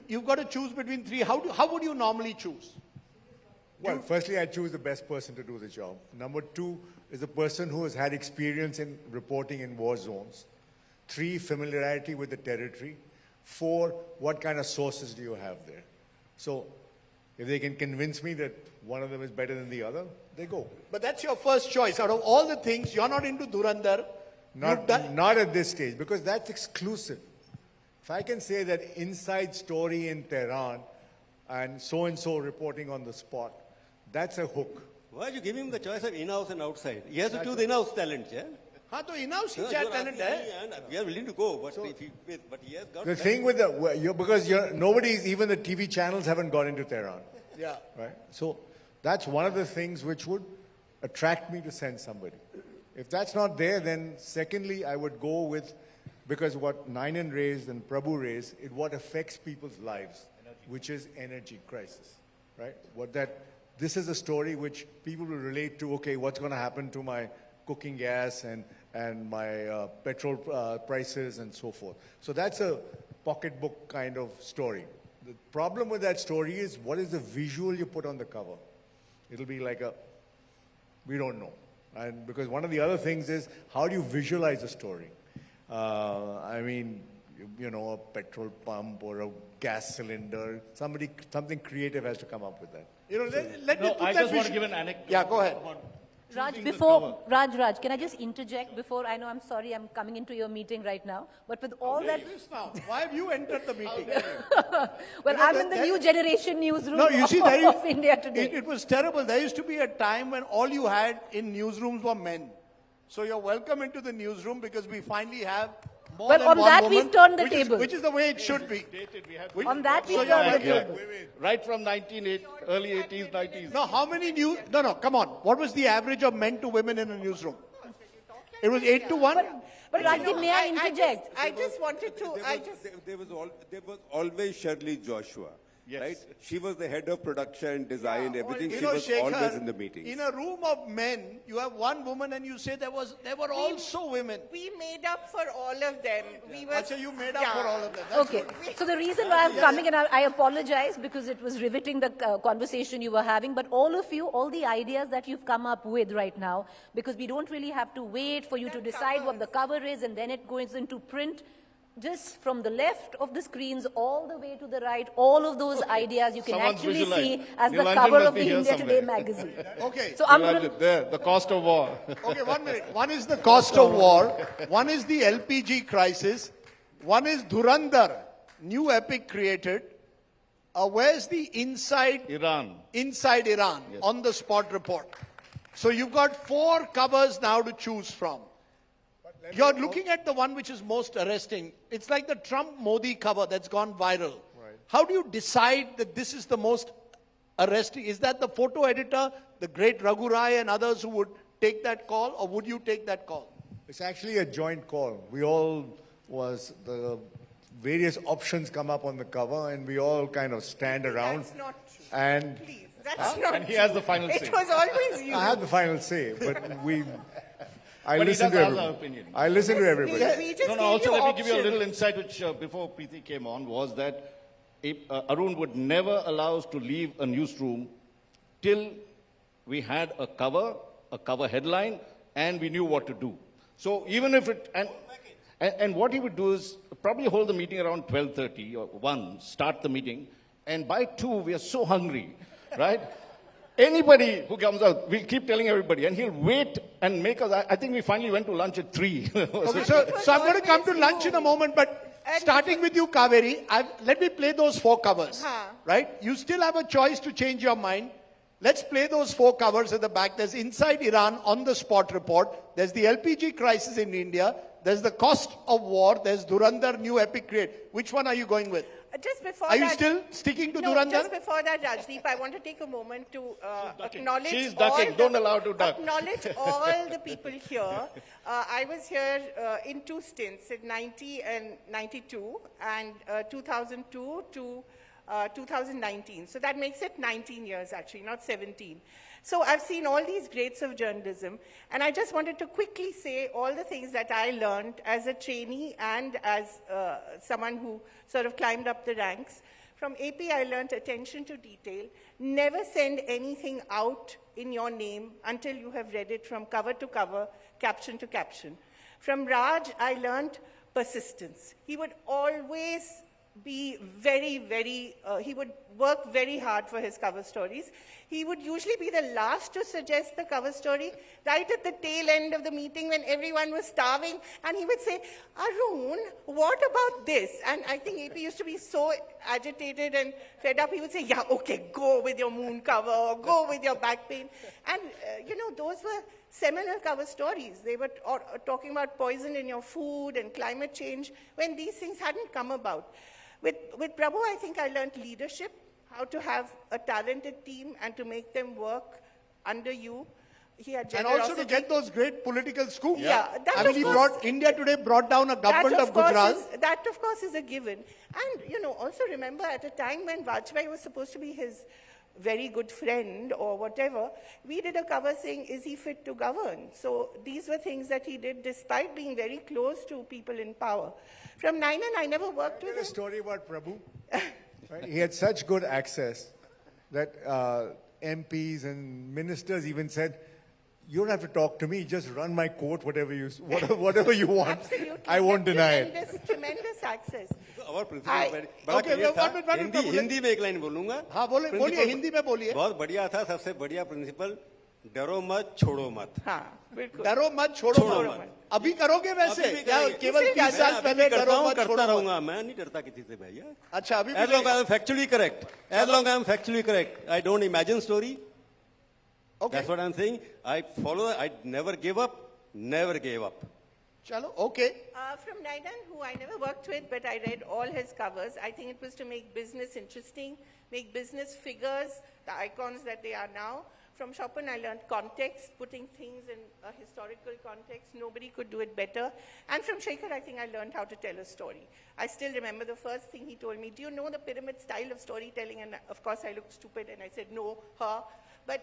S1: You've got to choose between three. How would you normally choose?
S2: Well, firstly, I choose the best person to do the job. Number 2 is a person who has had experience in reporting in war zones. 3, familiarity with the territory. 4, what kind of sources do you have there? So, if they can convince me that one of them is better than the other, they go.
S1: But that's your first choice. Out of all the things, you're not into Dhurandhar.
S2: Not at this stage, because that's exclusive. If I can say that inside story in Tehran and so reporting on the spot, that's a hook.
S4: Why are you giving him the choice of in-house and outside? He has to choose in-house talent, yeah?
S1: हाँ तो in-house
S4: No,
S1: he
S4: you're
S1: talent
S4: asking
S1: है.
S4: me and we are willing to go, but, but he has got...
S2: The thing with because nobody's, even the TV channels haven't got into Tehran.
S1: Yeah.
S2: Right? So that's one of the things which would attract me to send somebody. If that's not there, then secondly, I would go with, because what Ninan raised and Prabhu raised, what affects people's lives, which is energy crisis, right? This is a story which people will relate to, okay, what's going to happen to my cooking gas and my petrol prices and so forth. So that's a pocketbook kind of story. The problem with that story is, what is the visual you put on the cover? It'll be like we don't know. And because one of the other things is, how do you visualize a story? I mean, a petrol pump or a gas cylinder, something creative has to come up with that.
S1: Let me put
S6: I
S1: that
S6: just want to
S1: vision.
S6: give an anecdote.
S1: Yeah, go ahead.
S9: Raj,
S6: choosing the
S9: before,
S6: cover.
S9: Raj, can I just interject before, I know I'm sorry I'm coming into your meeting right now, but with all that,
S1: This now. Why have you entered the meeting?
S9: well, I'm in the new generation newsroom
S1: No, you see, there
S9: of India today.
S1: it was terrible. There used to be a time when all you had in newsrooms were men. So you're welcome into the newsroom because we finally have more
S9: Well,
S1: than
S9: on
S1: one
S9: that
S1: woman,
S9: we've turned the
S1: which
S9: table.
S1: which is the way it should be.
S9: On that we
S1: So
S9: turned
S1: you're
S9: the
S6: Yeah.
S9: table.
S6: Right from early 80s, 90s.
S1: No, how many No, come on. What was the average of men to women in a newsroom? It was 8 to 1?
S9: But Rajdeep, may I interject?
S3: I just wanted to.
S5: There was always Shirley Joshua,
S6: Yes.
S5: right? She was the head of production, design, everything.
S1: You
S5: She
S1: know,
S5: was
S1: Shekhar,
S5: always in the meetings.
S1: in a room of men, you have one woman and you say there were also women.
S3: We made up for all of them. We were.
S1: Achha, you made up for all of them. That's
S9: Okay,
S1: good.
S9: so the reason why I'm coming, and I apologize because it was riveting the conversation you were having, but all of you, all the ideas that you've come up with right now, because we don't really have to wait for you to decide what the cover is and then it goes into print. Just from the left of the screens all the way to the right, all of those ideas you can
S6: Someone's
S9: actually
S6: visualized.
S9: see as the
S6: Nilanjan
S9: cover
S6: must
S9: of
S6: be
S9: the
S6: here
S9: India Today
S6: somewhere.
S9: magazine.
S1: Okay.
S9: So I'm
S6: You have
S9: going to...
S6: it there, the cost of war.
S1: Okay, 1 minute. One is the cost of war. One is the LPG crisis. One is Dhurandhar, new epic created. Where's the inside
S6: Iran.
S1: Iran on the spot report? So you've got 4 covers now to choose from. You're looking at the one which is most arresting. It's like the Trump-Modi cover that's gone viral.
S2: Right.
S1: How do you decide that this is the most arresting? Is that the photo editor, the great Raghu Rai and others who would take that call, or would you take that call?
S2: It's actually a joint call. The various options come up on the cover and we all kind of stand around.
S3: That's not true.
S2: And
S3: Please, that's not.
S6: And he has the final say.
S3: It was always you.
S2: I have the final say, but I
S6: But he
S2: listen
S6: does
S2: to
S6: have
S2: everybody.
S6: our opinion.
S2: I listen to everybody.
S3: We just
S6: No,
S3: gave
S6: also
S3: you
S6: let me give you a
S3: options.
S6: little insight which before Preeti came on was that Aroon would never allow us to leave a newsroom till we had a cover headline, and we knew what to do. So even if and what he would do is probably hold the meeting around 12:30 or 1, start the meeting, and by 2 we are so hungry, right? Anybody who comes out, we'll keep telling everybody, and he'll wait and make us. I think we finally went to lunch at 3.
S1: Okay, so I'm going to come to lunch in a moment, but starting with you, Kaveree, let me play those 4 covers, right? You still have a choice to change your mind. Let's play those 4 covers at the back. There's Inside Iran on the spot report. There's the LPG crisis in India. There's the cost of war. There's Dhurandhar, new epic create. Which one are you going with?
S3: Just before
S1: Are you
S3: that,
S1: still sticking to
S3: no,
S1: Dhurandhar?
S3: just before that, Rajdeep, I want to take a moment to acknowledge
S6: She's
S3: all
S6: ducking. Don't allow her to duck.
S3: Acknowledge all the people here. I was here in 2 stints, in 90 and 92, and 2002 to 2019. So that makes it 19 years, actually, not 17. So I've seen all these greats of journalism, and I just wanted to quickly say all the things that I learned as a trainee and as someone who sort of climbed up the ranks. From AP, I learned attention to detail. Never send anything out in your name until you have read it from cover to cover, caption to caption. From Raj, I learned persistence. He would always be he would work very hard for his cover stories. He would usually be the last to suggest the cover story, right at the tail end of the meeting when everyone was starving, and he would say, Aroon, what about this? And I think AP used to be so agitated and fed up, he would say, yeah, okay, go with your moon cover, or go with your back pain. And, those were seminal cover stories. They were talking about poison in your food and climate change when these things hadn't come about. With Prabhu, I think I learned leadership, how to have a talented team and to make them work under you. He had
S1: And
S3: generosity.
S1: also to get those great political scoops.
S3: Yeah, that
S1: I mean,
S3: of course-
S1: India Today brought down a government of Gujarat.
S3: That, of course, is a given. And, also remember at a time when Vajpayee was supposed to be his very good friend or whatever, we did a cover saying, is he fit to govern? So these were things that he did despite being very close to people in power. From Ninan, I never worked with
S2: A
S3: him.
S2: story about Prabhu. Right? He had such good access that MPs and ministers even said, you don't have to talk to me, just run my court, whatever you want.
S3: Absolutely.
S2: I won't deny it.
S3: Tremendous access.
S4: और principal
S3: I-
S4: बड़ा
S1: Okay,
S4: clear था।
S1: one minute,
S4: Hindi Hindi में एक line बोलूंगा।
S1: हाँ, बोलिए,
S4: Principal
S1: Hindi में बोलिए।
S4: बहुत बढ़िया था, सबसे बढ़िया प्रिंसिपल, डरो मत, छोड़ो मत।
S3: हाँ, बिल्कुल।
S1: डरो मत, छोड़ो
S4: छोड़ो
S1: मत।
S4: मत।
S1: अभी करोगे वैसे?
S4: अभी भी
S1: या
S4: करेंगे।
S1: केवल 30 साल पहले डरो मत,
S4: करता
S1: छोड़ो मत?
S4: रहूंगा, मैं नहीं डरता किसी से भैया।
S1: अच्छा, अभी
S4: As long as I'm factually correct, I don't imagine story.
S1: Okay.
S4: That's what I'm saying. I never gave up, never gave up.
S1: Chalo, okay.
S3: From Ninan, who I never worked with, but I read all his covers. I think it was to make business interesting, make business figures, the icons that they are now. From Swapan, I learned context, putting things in a historical context. Nobody could do it better. And from Shekhar, I think I learned how to tell a story. I still remember the first thing he told me, do you know the pyramid style of storytelling? And of course, I looked stupid and I said, no, But,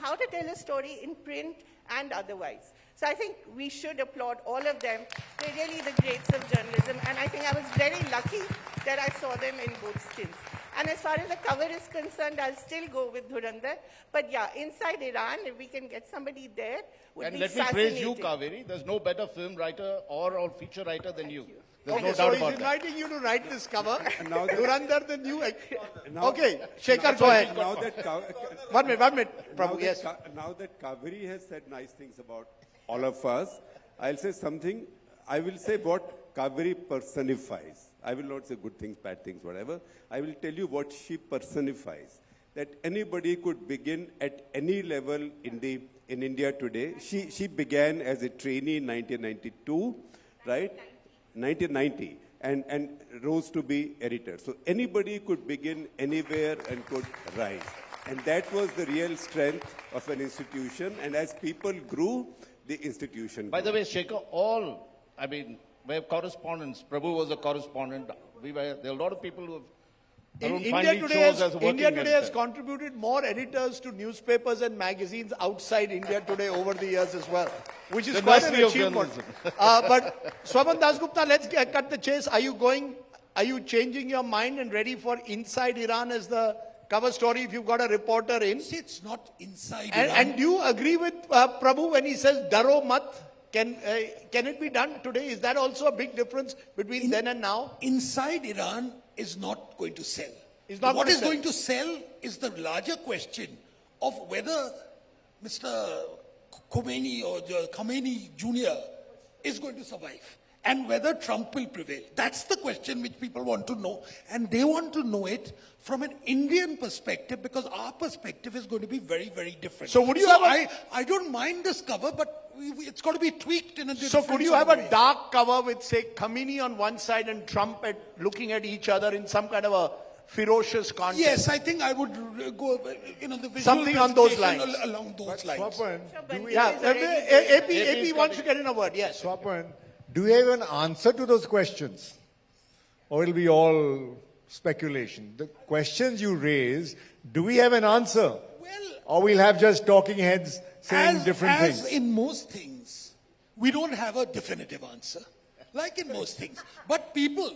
S3: how to tell a story in print and otherwise. So I think we should applaud all of them. They're really the greats of journalism. And I think I was very lucky that I saw them in both stints. And as far as the cover is concerned, I'll still go with Dhurandhar. But yeah, inside Iran, if we can get somebody there, would
S6: And
S3: be
S6: let me praise you,
S3: fascinating.
S6: Kaveree. There's no better film writer or feature writer than you. There's
S1: Okay,
S6: no
S1: so
S6: doubt
S1: he's
S6: about that.
S1: inviting you to write this cover.
S5: Now that-
S1: Dhurandhar, the new...
S5: Now-
S1: Okay, Shekhar, go ahead.
S5: Now that,
S1: One minute,
S5: now
S1: Prabhu,
S5: that,
S1: yes.
S5: now that Kaveree has said nice things about all of us, I'll say something. I will say what Kaveree personifies. I will not say good things, bad things, whatever. I will tell you what she personifies. That anybody could begin at any level in India today. She began as a trainee in 1992, right? 1990. And rose to be editor. So anybody could begin anywhere and could rise. And that was the real strength of an institution. And as people grew, the institution grew.
S6: By the way, Shekhar, we have correspondents. Prabhu was a correspondent. There are a lot of people who have
S1: India Today has contributed more editors to newspapers and magazines outside India Today over the years as well, which is
S6: The
S1: quite an
S6: nursery of
S1: achievement.
S6: journalism.
S1: But Swapan Dasgupta, let's cut the chase. Are you changing your mind and ready for Inside Iran as the cover story if you've got a reporter in?
S7: See, it's not inside
S1: And,
S7: Iran.
S1: and do you agree with Prabhu when he says Daro Mat? Can it be done today? Is that also a big difference between then and now?
S7: Inside Iran is not going to sell.
S1: It's not
S7: What
S1: going to
S7: is
S1: sell.
S7: going to sell is the larger question of whether Mr. Khomeini Jr. is going to survive and whether Trump will prevail. That's the question which people want to know. And they want to know it from an Indian perspective because our perspective is going to be very, very different.
S1: So would you have
S7: I don't mind this cover, but it's got to be tweaked in a different
S1: So could you
S7: sort
S1: have
S7: of
S1: a
S7: way.
S1: dark cover with, say, Khomeini on one side and Trump looking at each other in some kind of a ferocious contest?
S7: Yes, I think I would go, the visual
S1: Something on those
S7: presentation
S1: lines.
S7: Along those lines.
S2: Swapan,
S3: But
S1: Yeah,
S3: it is already-
S1: AP wants to get in a word, yes.
S2: Swapan, do you have an answer to those questions? Or it'll be all speculation? The questions you raise, do we have an answer?
S7: Well,
S2: Or we'll have just talking heads saying different
S7: as
S2: things?
S7: in most things, we don't have a definitive answer, like in most things. But people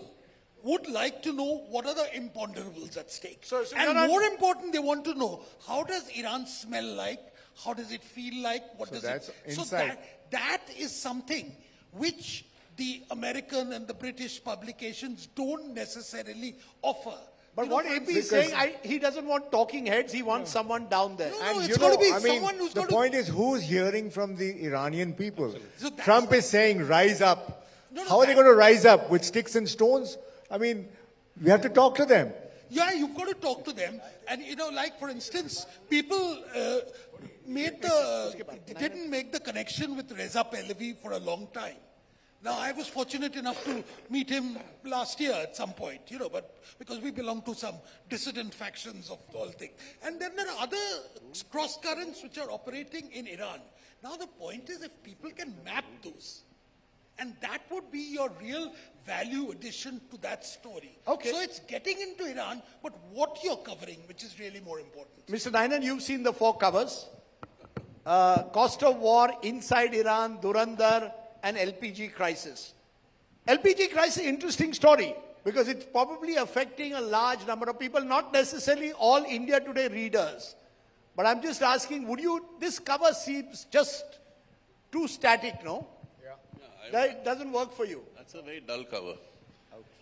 S7: would like to know what are the imponderables at stake.
S1: So
S7: and
S1: you're not-
S7: more important, they want to know, how does Iran smell like? How does it feel like? What
S2: So
S7: does
S2: that's
S7: it...
S2: inside.
S7: that is something which the American and the British publications don't necessarily offer.
S1: But
S7: You know,
S1: what
S7: for
S1: AP is
S7: instance-
S1: saying, he doesn't want talking heads, he wants someone down there.
S7: No,
S2: And
S7: it's
S2: you
S7: got to
S2: know,
S7: be
S2: I mean,
S7: someone who's
S2: the
S7: got to...
S2: point is, who's hearing from the Iranian people?
S7: So that's
S2: Trump is saying, rise up.
S7: No,
S2: How are they going to rise up? With sticks and stones? I mean, we have to talk to them.
S7: Yeah, you've got to talk to them. And, you know, like, for instance, people didn't make the connection with Reza Pahlavi for a long time. Now, I was fortunate enough to meet him last year at some point, you know, but because we belong to some dissident factions of all things. And then there are other cross currents which are operating in Iran. Now, the point is, if people can map those, and that would be your real value addition to that story.
S1: Okay.
S7: So it's getting into Iran, but what you're covering, which is really more important.
S1: Mr. Ninan, you've seen the 4 covers. Cost of war inside Iran, Dhurandhar, and LPG crisis. LPG crisis, interesting story, because it's probably affecting a large number of people, not necessarily all India Today readers. But I'm just asking, this cover seems just too static, no? That doesn't work for you.
S8: That's a very dull cover.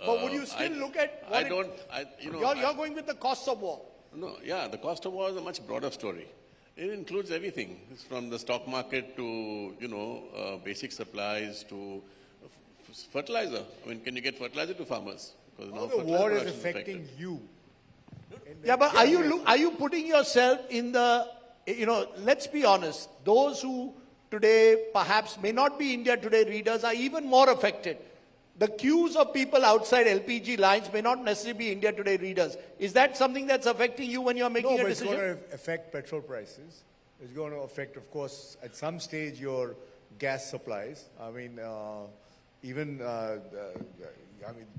S1: But would you still look at what you're going with the costs of war?
S8: No, yeah, the cost of war is a much broader story. It includes everything. It's from the stock market to, basic supplies to fertilizer. I mean, can you get fertilizer to farmers? Because
S2: How
S8: now
S2: the war
S8: fertilizer
S2: is
S8: production
S2: affecting you.
S1: Yeah, but are you putting yourself in the, let's be honest, those who today perhaps may not be India Today readers are even more affected. The queues of people outside LPG lines may not necessarily be India Today readers. Is that something that's affecting you when you're making
S2: No,
S1: a
S2: but it's
S1: decision?
S2: going to affect petrol prices. It's going to affect, of course, at some stage your gas supplies. I mean,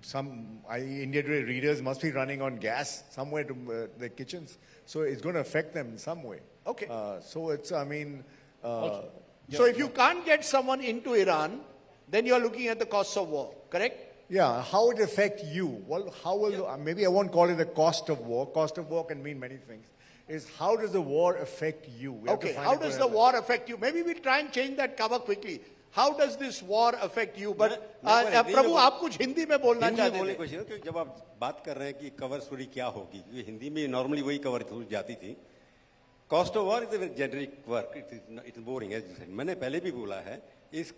S2: some India Today readers must be running on gas somewhere to their kitchens. So it's going to affect them in some way.
S1: Okay.
S2: So it's,
S1: So if you can't get someone into Iran, then you're looking at the costs of war, correct?
S2: yeah, how it affect you? Well, how will, maybe I won't call it the cost of war. Cost of war can mean many things. Is how does the war affect you? We have to
S1: Okay,
S2: find
S1: how
S2: it
S1: does
S2: for
S1: the
S2: everyone.
S1: war affect you? Maybe we'll try and change that cover quickly. How does this war affect you? But प्रभु आप कुछ हिंदी में बोलना
S4: हिंदी
S1: चाहते
S4: बोलने
S1: थे?
S4: की कोशिश कि जब आप बात कर रहे हैं कि कवर स्टोरी क्या होगी, क्योंकि हिंदी में नॉर्मली वही कवर जाती थी. Cost of war is a generic work, it is boring as you said. मैंने पहले भी बोला है, इस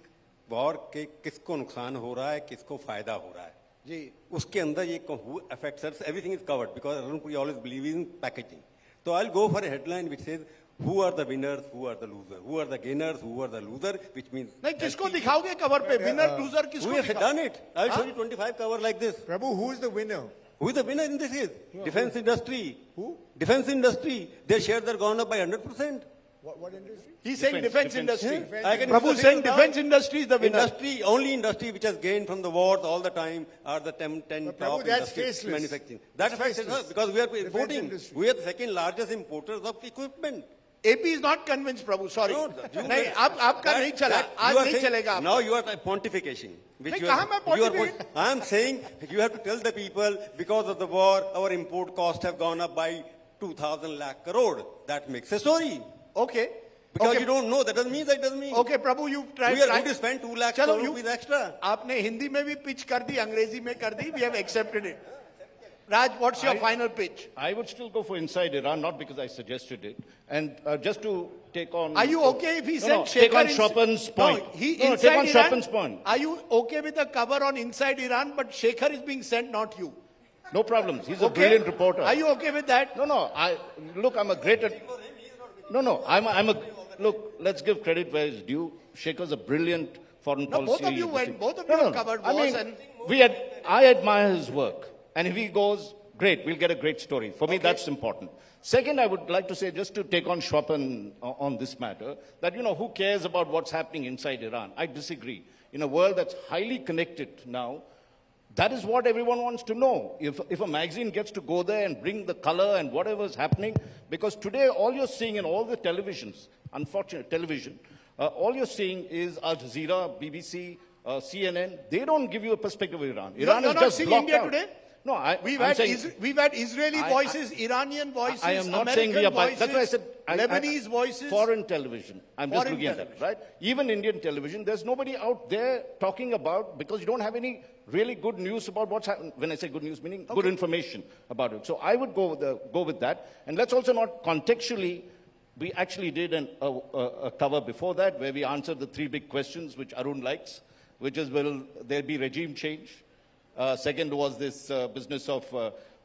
S4: वॉर के किसको नुकसान हो रहा है, किसको फायदा हो रहा है
S1: जी,
S4: उसके अंदर ये who affects us, everything is covered because Aroon Purie always believes in packaging. So I'll go for a headline which says who are the winners, who are the losers, who are the gainers, who are the losers, which means
S1: नहीं किसको दिखाओगे cover पे? Winner loser
S4: who
S1: किसको
S4: has
S1: दिखाओगे?
S4: done it. I'll show you 25 cover like this.
S2: Prabhu, who is the winner?
S4: Who is the winner in this is? Defense industry.
S2: Who?
S4: Defense industry. Their shares are gone up by 100%.
S2: What industry?
S1: He's saying defense industry.
S4: I can
S1: Prabhu
S4: discuss
S1: saying
S4: it now.
S1: defense industry is the winner.
S4: Industry, only industry which has gained from the wars all the time are the 10
S2: But
S4: top
S2: Prabhu, that's
S4: industries
S2: faceless.
S4: manufacturing. That
S2: That's
S4: affects us
S2: faceless.
S4: because we are
S2: Defense
S4: importing.
S2: industry.
S4: We are the second largest importers of equipment.
S1: AP is not convinced, Prabhu. Sorry.
S4: No,
S1: नहीं आपका नहीं चला. आज
S4: you are
S1: नहीं
S4: saying-
S1: चलेगा आपका.
S4: Now you are pontification. Which
S1: नहीं,
S4: you are-
S1: कहाँ मैं
S4: you are
S1: pontificate?
S4: I am saying you have to tell the people because of the war our import costs have gone up by 2,000 lakh crore. That makes a story.
S1: Okay.
S4: Because
S1: okay.
S4: you don't know, that doesn't mean that doesn't mean.
S1: Okay, Prabhu, you've tried.
S4: We are going to spend 2 lakh
S1: चलो,
S4: crore
S1: you-
S4: rupees extra.
S1: आपने हिंदी में भी pitch कर दी, अंग्रेजी में कर दी. We have accepted it. Raj, what's your final pitch?
S6: I would still go for inside Iran, not because I suggested it. And just to take on...
S1: Are you okay if he
S6: No,
S1: sent
S6: no,
S1: Shekhar
S6: take on
S1: in-
S6: Swapan's point.
S1: No, he
S6: No,
S1: inside
S6: take on
S1: Iran.
S6: Swapan's point.
S1: Are you okay with the cover on inside Iran, but Shekhar is being sent, not you?
S6: No problems. He's a
S1: Okay?
S6: brilliant reporter.
S1: Are you okay with that?
S6: No, look, I'm a great... No, I'm a... Look, let's give credit where it's due. Shekhar's a brilliant foreign
S1: No,
S6: policy...
S1: both of you went, both of you have covered
S6: I
S1: wars
S6: mean,
S1: and...
S6: I admire his work. And if he goes, great, we'll get a great story. For me, that's important. Second, I would like to say, just to take on Swapan on this matter, that, who cares about what's happening inside Iran? I disagree. In a world that's highly connected now, that is what everyone wants to know. If a magazine gets to go there and bring the color and whatever's happening, because today all you're seeing in all the televisions, unfortunate television, all you're seeing is Al Jazeera, BBC, CNN, they don't give you a perspective of Iran.
S1: You're
S6: Iran is
S1: not
S6: just
S1: seeing
S6: blocked
S1: India
S6: out.
S1: today?
S6: No,
S1: We've
S6: I'm
S1: had,
S6: saying,
S1: we've had Israeli voices, Iranian voices,
S6: I am not
S1: American
S6: saying we are,
S1: voices,
S6: that's why I said
S1: Lebanese voices.
S6: Foreign television. I'm just
S1: Foreign
S6: looking at that, right? Even Indian television, there's nobody out there talking about, because you don't have any really good news about what's happening. When I say good news, meaning good information about it. So I would go with that. And let's also not contextually, we actually did a cover before that where we answered the 3 big questions which Aroon likes, which is, will there be regime change? Second was this business of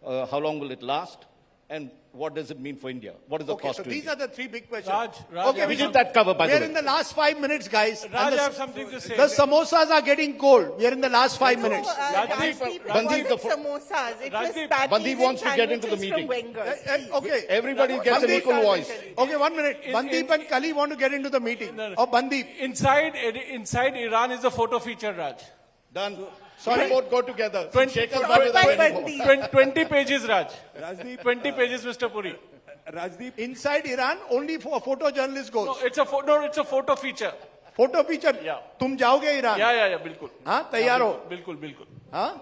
S6: how long will it last? And what does it mean for India? What is the cost
S1: So
S6: to
S1: these
S6: India?
S1: are the 3 big questions.
S10: Raj,
S1: okay,
S6: we did that cover, by the
S1: We're
S6: way.
S1: in the last 5 minutes, guys.
S10: Raj,
S1: And
S10: I have something to say.
S1: The samosas are getting cold. We're in the last 5 minutes.
S3: Rajdeep,
S6: Bandit,
S3: it wasn't samosas. It was
S10: Rajdeep,
S3: patties
S6: Bandit wants
S3: and
S6: to get into the
S3: sandwiches from
S6: meeting.
S3: Wenger's.
S1: Okay.
S6: Everybody gets an
S1: Bandit,
S6: equal voice.
S1: Okay, 1 minute. Bandip and Kali want to get into the meeting. Oh, Bandip.
S10: Inside Iran is a photo feature, Raj.
S6: Done. Sorry, both go together.
S10: 20,
S6: Shekhar
S3: Bye,
S6: Bhatt is
S3: Bandit.
S10: 20 pages, Raj.
S5: Rajdeep,
S10: 20 pages, Mr. Puri.
S5: Rajdeep,
S1: Inside Iran, only for a photojournalist goes.
S10: No, it's a photo feature.
S1: Photo feature.
S10: Yeah.
S1: तुम जाओगे Iran?
S10: Yeah, बिल्कुल.
S1: हाँ, तैयार हो?
S10: बिल्कुल.
S1: हाँ?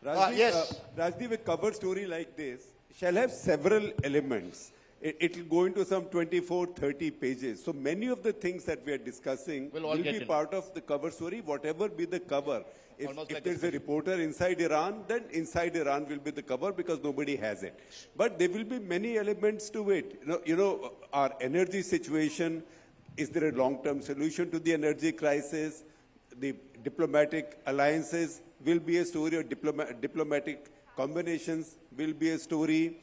S5: Rajdeep,
S1: yes.
S5: Rajdeep, a cover story like this shall have several elements. It will go into some 24, 30 pages. So many of the things that we are discussing
S6: We'll all
S5: will
S6: get
S5: be
S6: in.
S5: part of the cover story, whatever be the cover.
S6: Almost
S5: If
S6: like
S5: there's a reporter inside Iran, then inside Iran will be the cover because nobody has it. But there will be many elements to it. Our energy situation, is there a long-term solution to the energy crisis? The diplomatic alliances will be a story, or diplomatic combinations will be a story.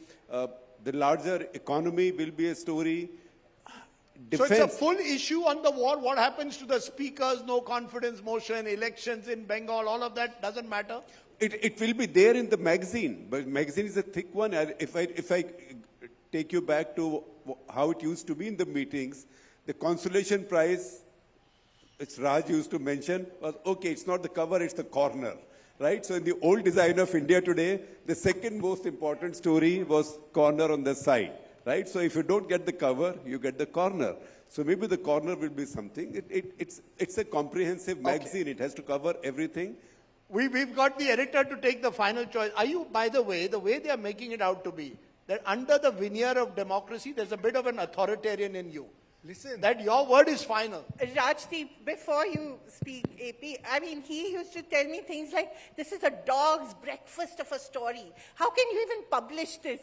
S5: The larger economy will be a story.
S1: So it's a full issue on the wall. What happens to the speakers, no confidence motion, elections in Bengal, all of that doesn't matter?
S5: It will be there in the magazine, but magazine is a thick one. And if I take you back to how it used to be in the meetings, the consolation prize, which Raj used to mention, was okay, it's not the cover, it's the corner. Right? So in the old design of India today, the second most important story was corner on the side. Right? So if you don't get the cover, you get the corner. So maybe the corner will be something. It's a comprehensive magazine. It has to cover everything.
S1: We've got the editor to take the final choice. Are you, by the way they are making it out to be, that under the veneer of democracy, there's a bit of an authoritarian in you.
S2: Listen.
S1: That your word is final.
S3: Rajdeep, before you speak, AP, I mean, he used to tell me things like, this is a dog's breakfast of a story. How can you even publish this,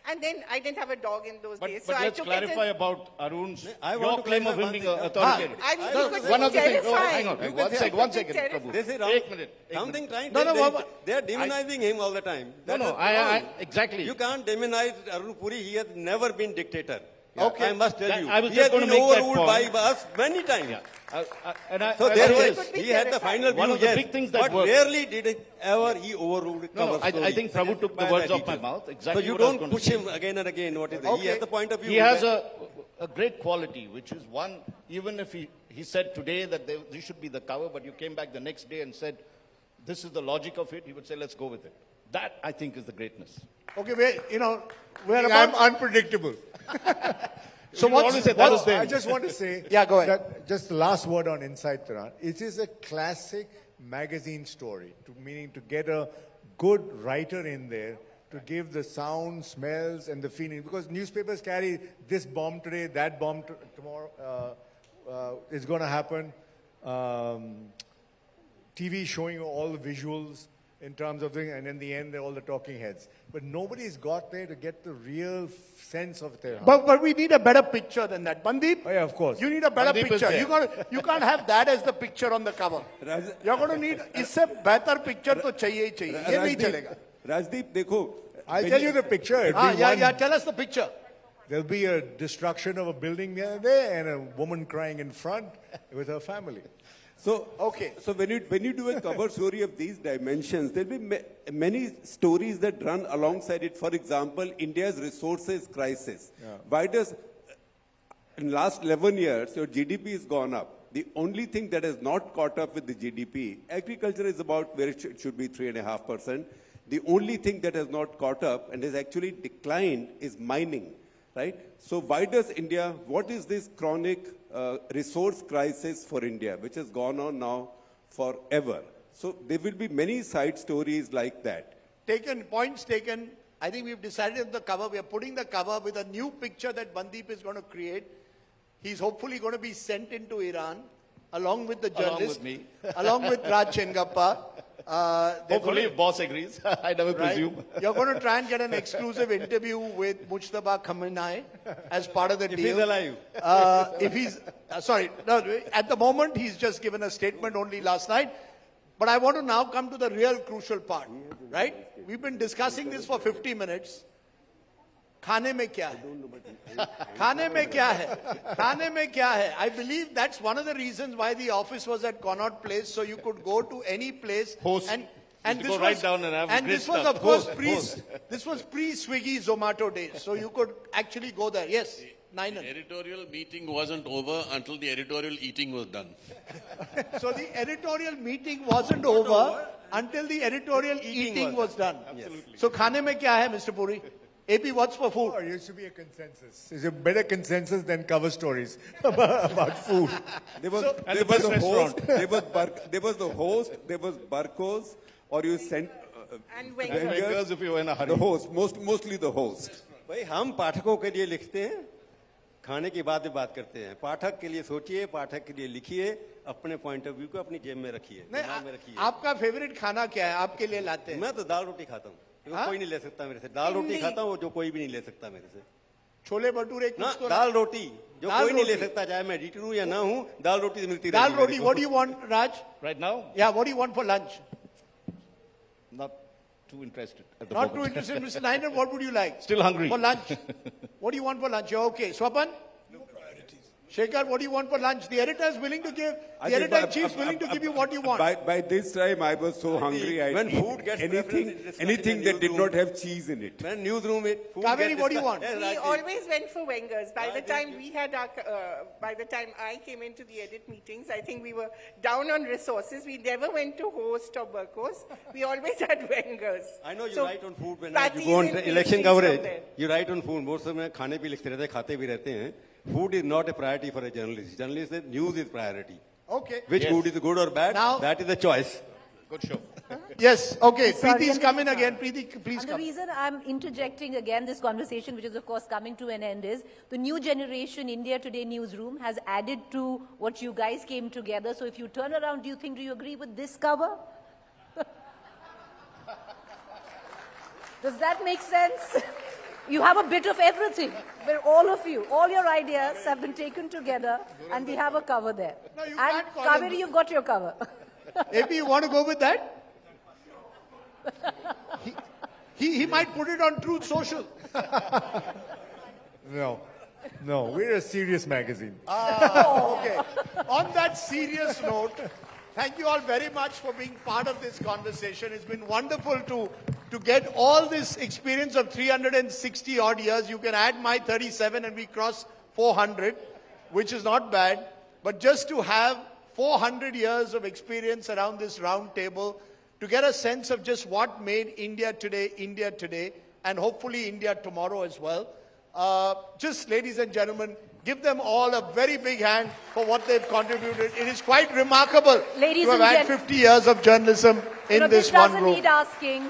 S3: And then I didn't have a dog in those days.
S6: But
S3: so
S6: let's
S3: I took
S6: clarify
S3: it as,
S6: about Arun's,
S4: I want
S6: your
S4: to
S6: claim of
S4: clarify
S6: him being
S4: one thing.
S6: authoritarian.
S3: I mean, he was
S6: One other thing. Oh,
S3: terrifying.
S6: hang on.
S4: You
S6: One
S4: can
S6: second.
S4: say-
S6: One second,
S3: Terrifying.
S6: Prabhu.
S4: This is
S6: Eight minute.
S4: Something trying.
S1: No,
S4: They are demonizing him all the time. That
S6: No,
S4: is
S6: I
S4: wrong.
S6: exactly.
S4: You can't demonize Aroon Purie. He has never been dictator.
S1: Okay.
S4: I must tell you.
S6: I was
S4: He
S6: just
S4: has
S6: going
S4: been
S6: to make that
S4: overruled by
S6: point.
S4: us many times. So
S6: I
S4: there
S6: was-
S4: was, he had the final view,
S6: One of the
S4: yes,
S6: big things that
S4: but
S6: worked.
S4: rarely did it ever he overruled
S6: No,
S4: cover
S6: I
S4: story.
S6: think Prabhu took the
S4: By
S6: words
S4: the
S6: off my
S4: editors.
S6: mouth. Exactly
S4: So you
S6: what I was
S4: don't
S6: going to
S4: push
S6: say.
S4: him again and again. What is it?
S1: Okay.
S4: He has the point of view.
S6: He has a great quality, which is one, even if he said today that this should be the cover, but you came back the next day and said, this is the logic of it, he would say, let's go with it. That, I think, is the greatness.
S1: Okay, we're
S2: I'm
S1: about...
S2: unpredictable.
S1: So
S6: You
S1: what's...
S6: always say that was them.
S2: I just want to say
S1: Yeah, go ahead.
S2: that just the last word on Inside Tehran. It is a classic magazine story, meaning to get a good writer in there to give the sound, smells, and the feeling. Because newspapers carry this bomb today, that bomb tomorrow is going to happen. TV showing all the visuals in terms of things, and in the end, they're all the talking heads. But nobody's got there to get the real sense of Tehran.
S1: But we need a better picture than that. Bandip,
S2: Oh, yeah, of course.
S1: you need a better
S6: Bandip is
S1: picture.
S6: there.
S1: You can't have that as the picture on the cover. You're going to need, इससे better picture तो चाहिए ही चाहिए. ये नहीं चलेगा.
S5: Rajdeep, dekho.
S2: I'll tell you the picture. It'll be
S1: Yeah,
S2: one-
S1: tell us the picture.
S2: There'll be a destruction of a building there and a woman crying in front with her family.
S5: So,
S1: Okay.
S5: So when you do a cover story of these dimensions, there'll be many stories that run alongside it. For example, India's resources crisis. Why does, in last 11 years, your GDP has gone up. The only thing that has not caught up with the GDP, agriculture is about where it should be 3.5%. The only thing that has not caught up and has actually declined is mining. right? So why does India, what is this chronic resource crisis for India, which has gone on now forever? So there will be many side stories like that.
S1: Points taken. I think we've decided the cover. We are putting the cover with a new picture that Bandeep is going to create. He's hopefully going to be sent into Iran, along with the journalist.
S6: Along with me.
S1: Along with Raj Chengappa.
S6: Hopefully, if boss agrees. I never presume.
S1: You're going to try and get an exclusive interview with Mujtaba Khamenei as part of the deal.
S4: If he's alive.
S1: If he's, sorry, no, at the moment he's just given a statement only last night. But I want to now come to the real crucial part, right? We've been discussing this for 50 minutes. Khane mein kya hai? Khane mein kya hai? Khane mein kya hai? I believe that's one of the reasons why the office was at Connaught Place, so you could go to any place.
S6: Host.
S1: And
S6: Go right down and have great
S1: this was,
S6: stuff.
S1: of course, this was pre-Swiggy Zomato days, so you could actually go there. Yes, Ninan.
S8: The editorial meeting wasn't over until the editorial eating was done.
S1: So the editorial meeting wasn't over until the editorial eating was done.
S4: Absolutely.
S1: So khane mein kya hai, Mr. Puri? AP, what's for food?
S2: Oh, there should be a consensus. There's a better consensus than cover stories about food.
S5: There was,
S6: And
S5: there
S6: the
S5: was
S6: best
S5: the host,
S6: restaurant.
S5: there was the host, there was Barcos, or you sent
S3: And
S6: Because if you were in a hurry.
S5: the host, mostly the host.
S4: भाई हम पाठकों के लिए लिखते हैं, खाने की बाद में बात करते हैं. पाठक के लिए सोचिए, पाठक के लिए लिखिए, अपने पॉइंट ऑफ व्यू को अपनी जेब में रखिए, दिमाग में रखिए.
S1: आपका फेवरेट खाना क्या है? आपके लिए लाते हैं.
S4: मैं तो दाल रोटी खाता हूँ. कोई नहीं ले सकता मेरे से. दाल रोटी खाता हूँ जो कोई भी नहीं ले सकता मेरे से.
S1: छोले भटूरे
S4: ना
S1: कुछ तो
S4: दाल रोटी जो
S1: दाल
S4: कोई नहीं ले
S1: रोटी.
S4: सकता, चाहे मैं एडिटर हूँ या ना हूँ, दाल रोटी तो मिलती
S1: Dal
S4: रहेगी
S1: roti.
S4: मेरे को.
S1: What do you want, Raj?
S6: Right now,
S1: Yeah, what do you want for lunch?
S6: not too interested at the
S1: Not too
S6: moment.
S1: interested, Mr. Ninan. What would you like?
S6: Still hungry.
S1: For lunch. What do you want for lunch? You're okay. Swapan? No priorities. Shekhar, what do you want for lunch? The editor is willing to give. The editor-in-chief is willing to give you what you want.
S5: By this time, I was so hungry. I
S4: When
S5: ate
S4: food gets preference, it is
S5: anything
S4: like in
S5: that did
S4: newsroom.
S5: not have cheese in it.
S4: When newsroom it. food
S1: Kaveree,
S4: gets
S1: what do you want?
S4: discussed.
S3: We
S4: Yes, Rajdeep.
S3: always went for Wengers. By the time we had our, by the time I came into the edit meetings, I think we were down on resources. We never went to host or Burkos. We always had Wengers.
S4: I know you
S3: So,
S4: write on food when
S3: patties
S4: you go on
S3: and
S4: election
S3: pastries
S4: coverage.
S3: from there.
S4: You write on food. Most of them खाने भी लिखते रहते हैं, खाते भी रहते हैं. Food is not a priority for a journalist. Journalist says news is priority.
S1: Okay.
S4: Which food is good or bad?
S1: Now-
S4: that is the choice.
S6: Good show.
S1: Yes. Okay.
S9: Sorry,
S1: Preeti's
S9: and-
S1: coming again. Preeti, please
S9: And the
S1: come.
S9: reason I'm interjecting again this conversation, which is of course coming to an end, is the new generation India Today newsroom has added to what you guys came together. So if you turn around, do you agree with this cover? Does that make sense? You have a bit of everything, where all of you, all your ideas have been taken together, and we have a cover there.
S1: No, you
S9: And
S1: can't call him-
S9: Kaveree, you've got your cover.
S1: AP, you want to go with that? He might put it on Truth Social.
S2: No, we're a serious magazine.
S1: Okay. On that serious note, thank you all very much for being part of this conversation. It's been wonderful to get all this experience of 360 odd years. You can add my 37 and we cross 400, which is not bad. But just to have 400 years of experience around this round table, to get a sense of just what made India today, and hopefully India tomorrow as well. Just, ladies and gentlemen, give them all a very big hand for what they've contributed. It is quite remarkable
S9: Ladies
S1: to have
S9: and
S1: had 50 years of journalism in
S9: This
S1: this one
S9: doesn't
S1: room.
S9: need asking.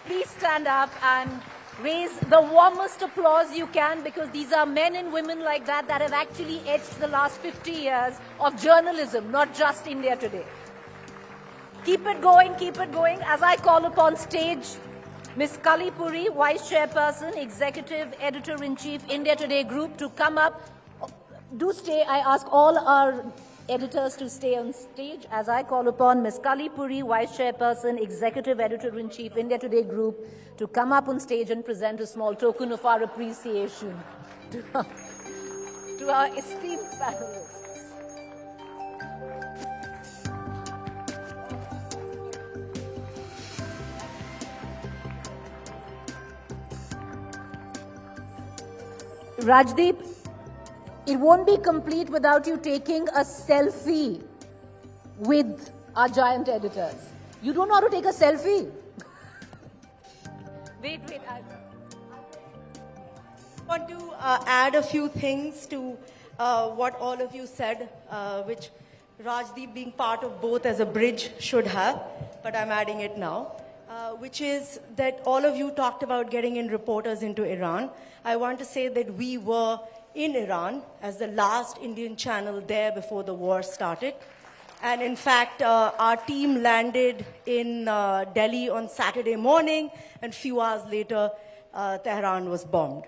S9: Please stand up and raise the warmest applause you can, because these are men and women like that have actually etched the last 50 years of journalism, not just India Today. Keep it going, as I call upon stage Ms. Kali Purie, Vice Chairperson, Executive Editor-in-Chief, India Today Group, to come up. Do stay. I ask all our editors to stay on stage as I call upon Ms. Kali Purie, Vice Chairperson, Executive Editor-in-Chief, India Today Group, to come up on stage and present a small token of our appreciation to our esteemed panelists. Rajdeep, it won't be complete without you taking a selfie with our giant editors. You don't know how to take a selfie? Wait.
S11: want to add a few things to what all of you said, which Rajdeep, being part of both as a bridge, should have, but I'm adding it now, which is that all of you talked about getting in reporters into Iran. I want to say that we were in Iran as the last Indian channel there before the war started. And in fact, our team landed in Delhi on Saturday morning, and a few hours later, Tehran was bombed.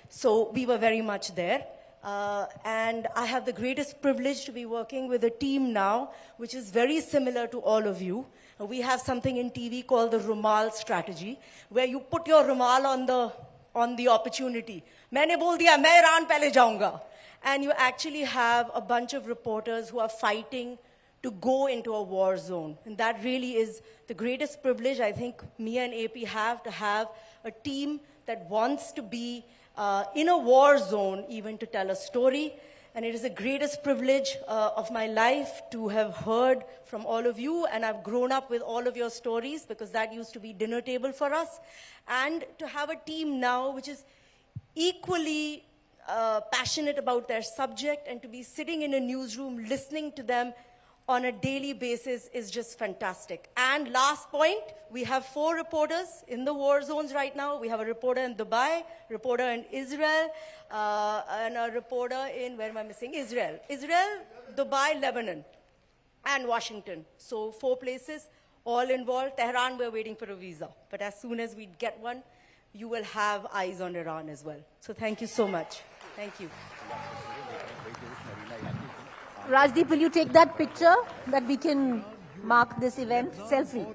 S11: So we were very much there. And I have the greatest privilege to be working with a team now, which is very similar to all of you. We have something in TV called the Rumal strategy, where you put your Rumal on the opportunity. Maine bol diya, main Iran pehle jaunga. And you actually have a bunch of reporters who are fighting to go into a war zone. And that really is the greatest privilege I think me and AP have, to have a team that wants to be in a war zone even to tell a story. And it is the greatest privilege of my life to have heard from all of you, and I've grown up with all of your stories because that used to be dinner table for us. And to have a team now which is equally passionate about their subject, and to be sitting in a newsroom listening to them on a daily basis is just fantastic. And last point, we have 4 reporters in the war zones right now. We have a reporter in Dubai, reporter in Israel, and a reporter in, where am I missing? Israel, Dubai, Lebanon, and Washington. So 4 places, all involved. Tehran, we're waiting for a visa. But as soon as we get one, you will have eyes on Iran as well. So thank you so much. Thank you.
S9: Rajdeep, will you take that picture that we can mark this event? Selfie.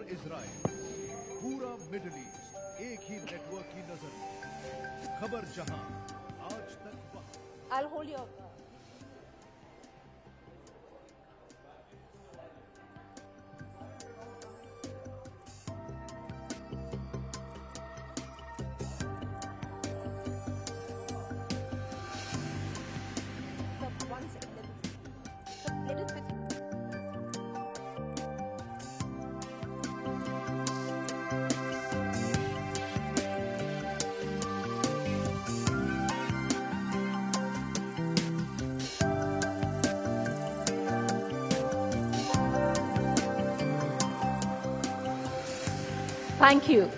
S9: I'll hold your... Thank you.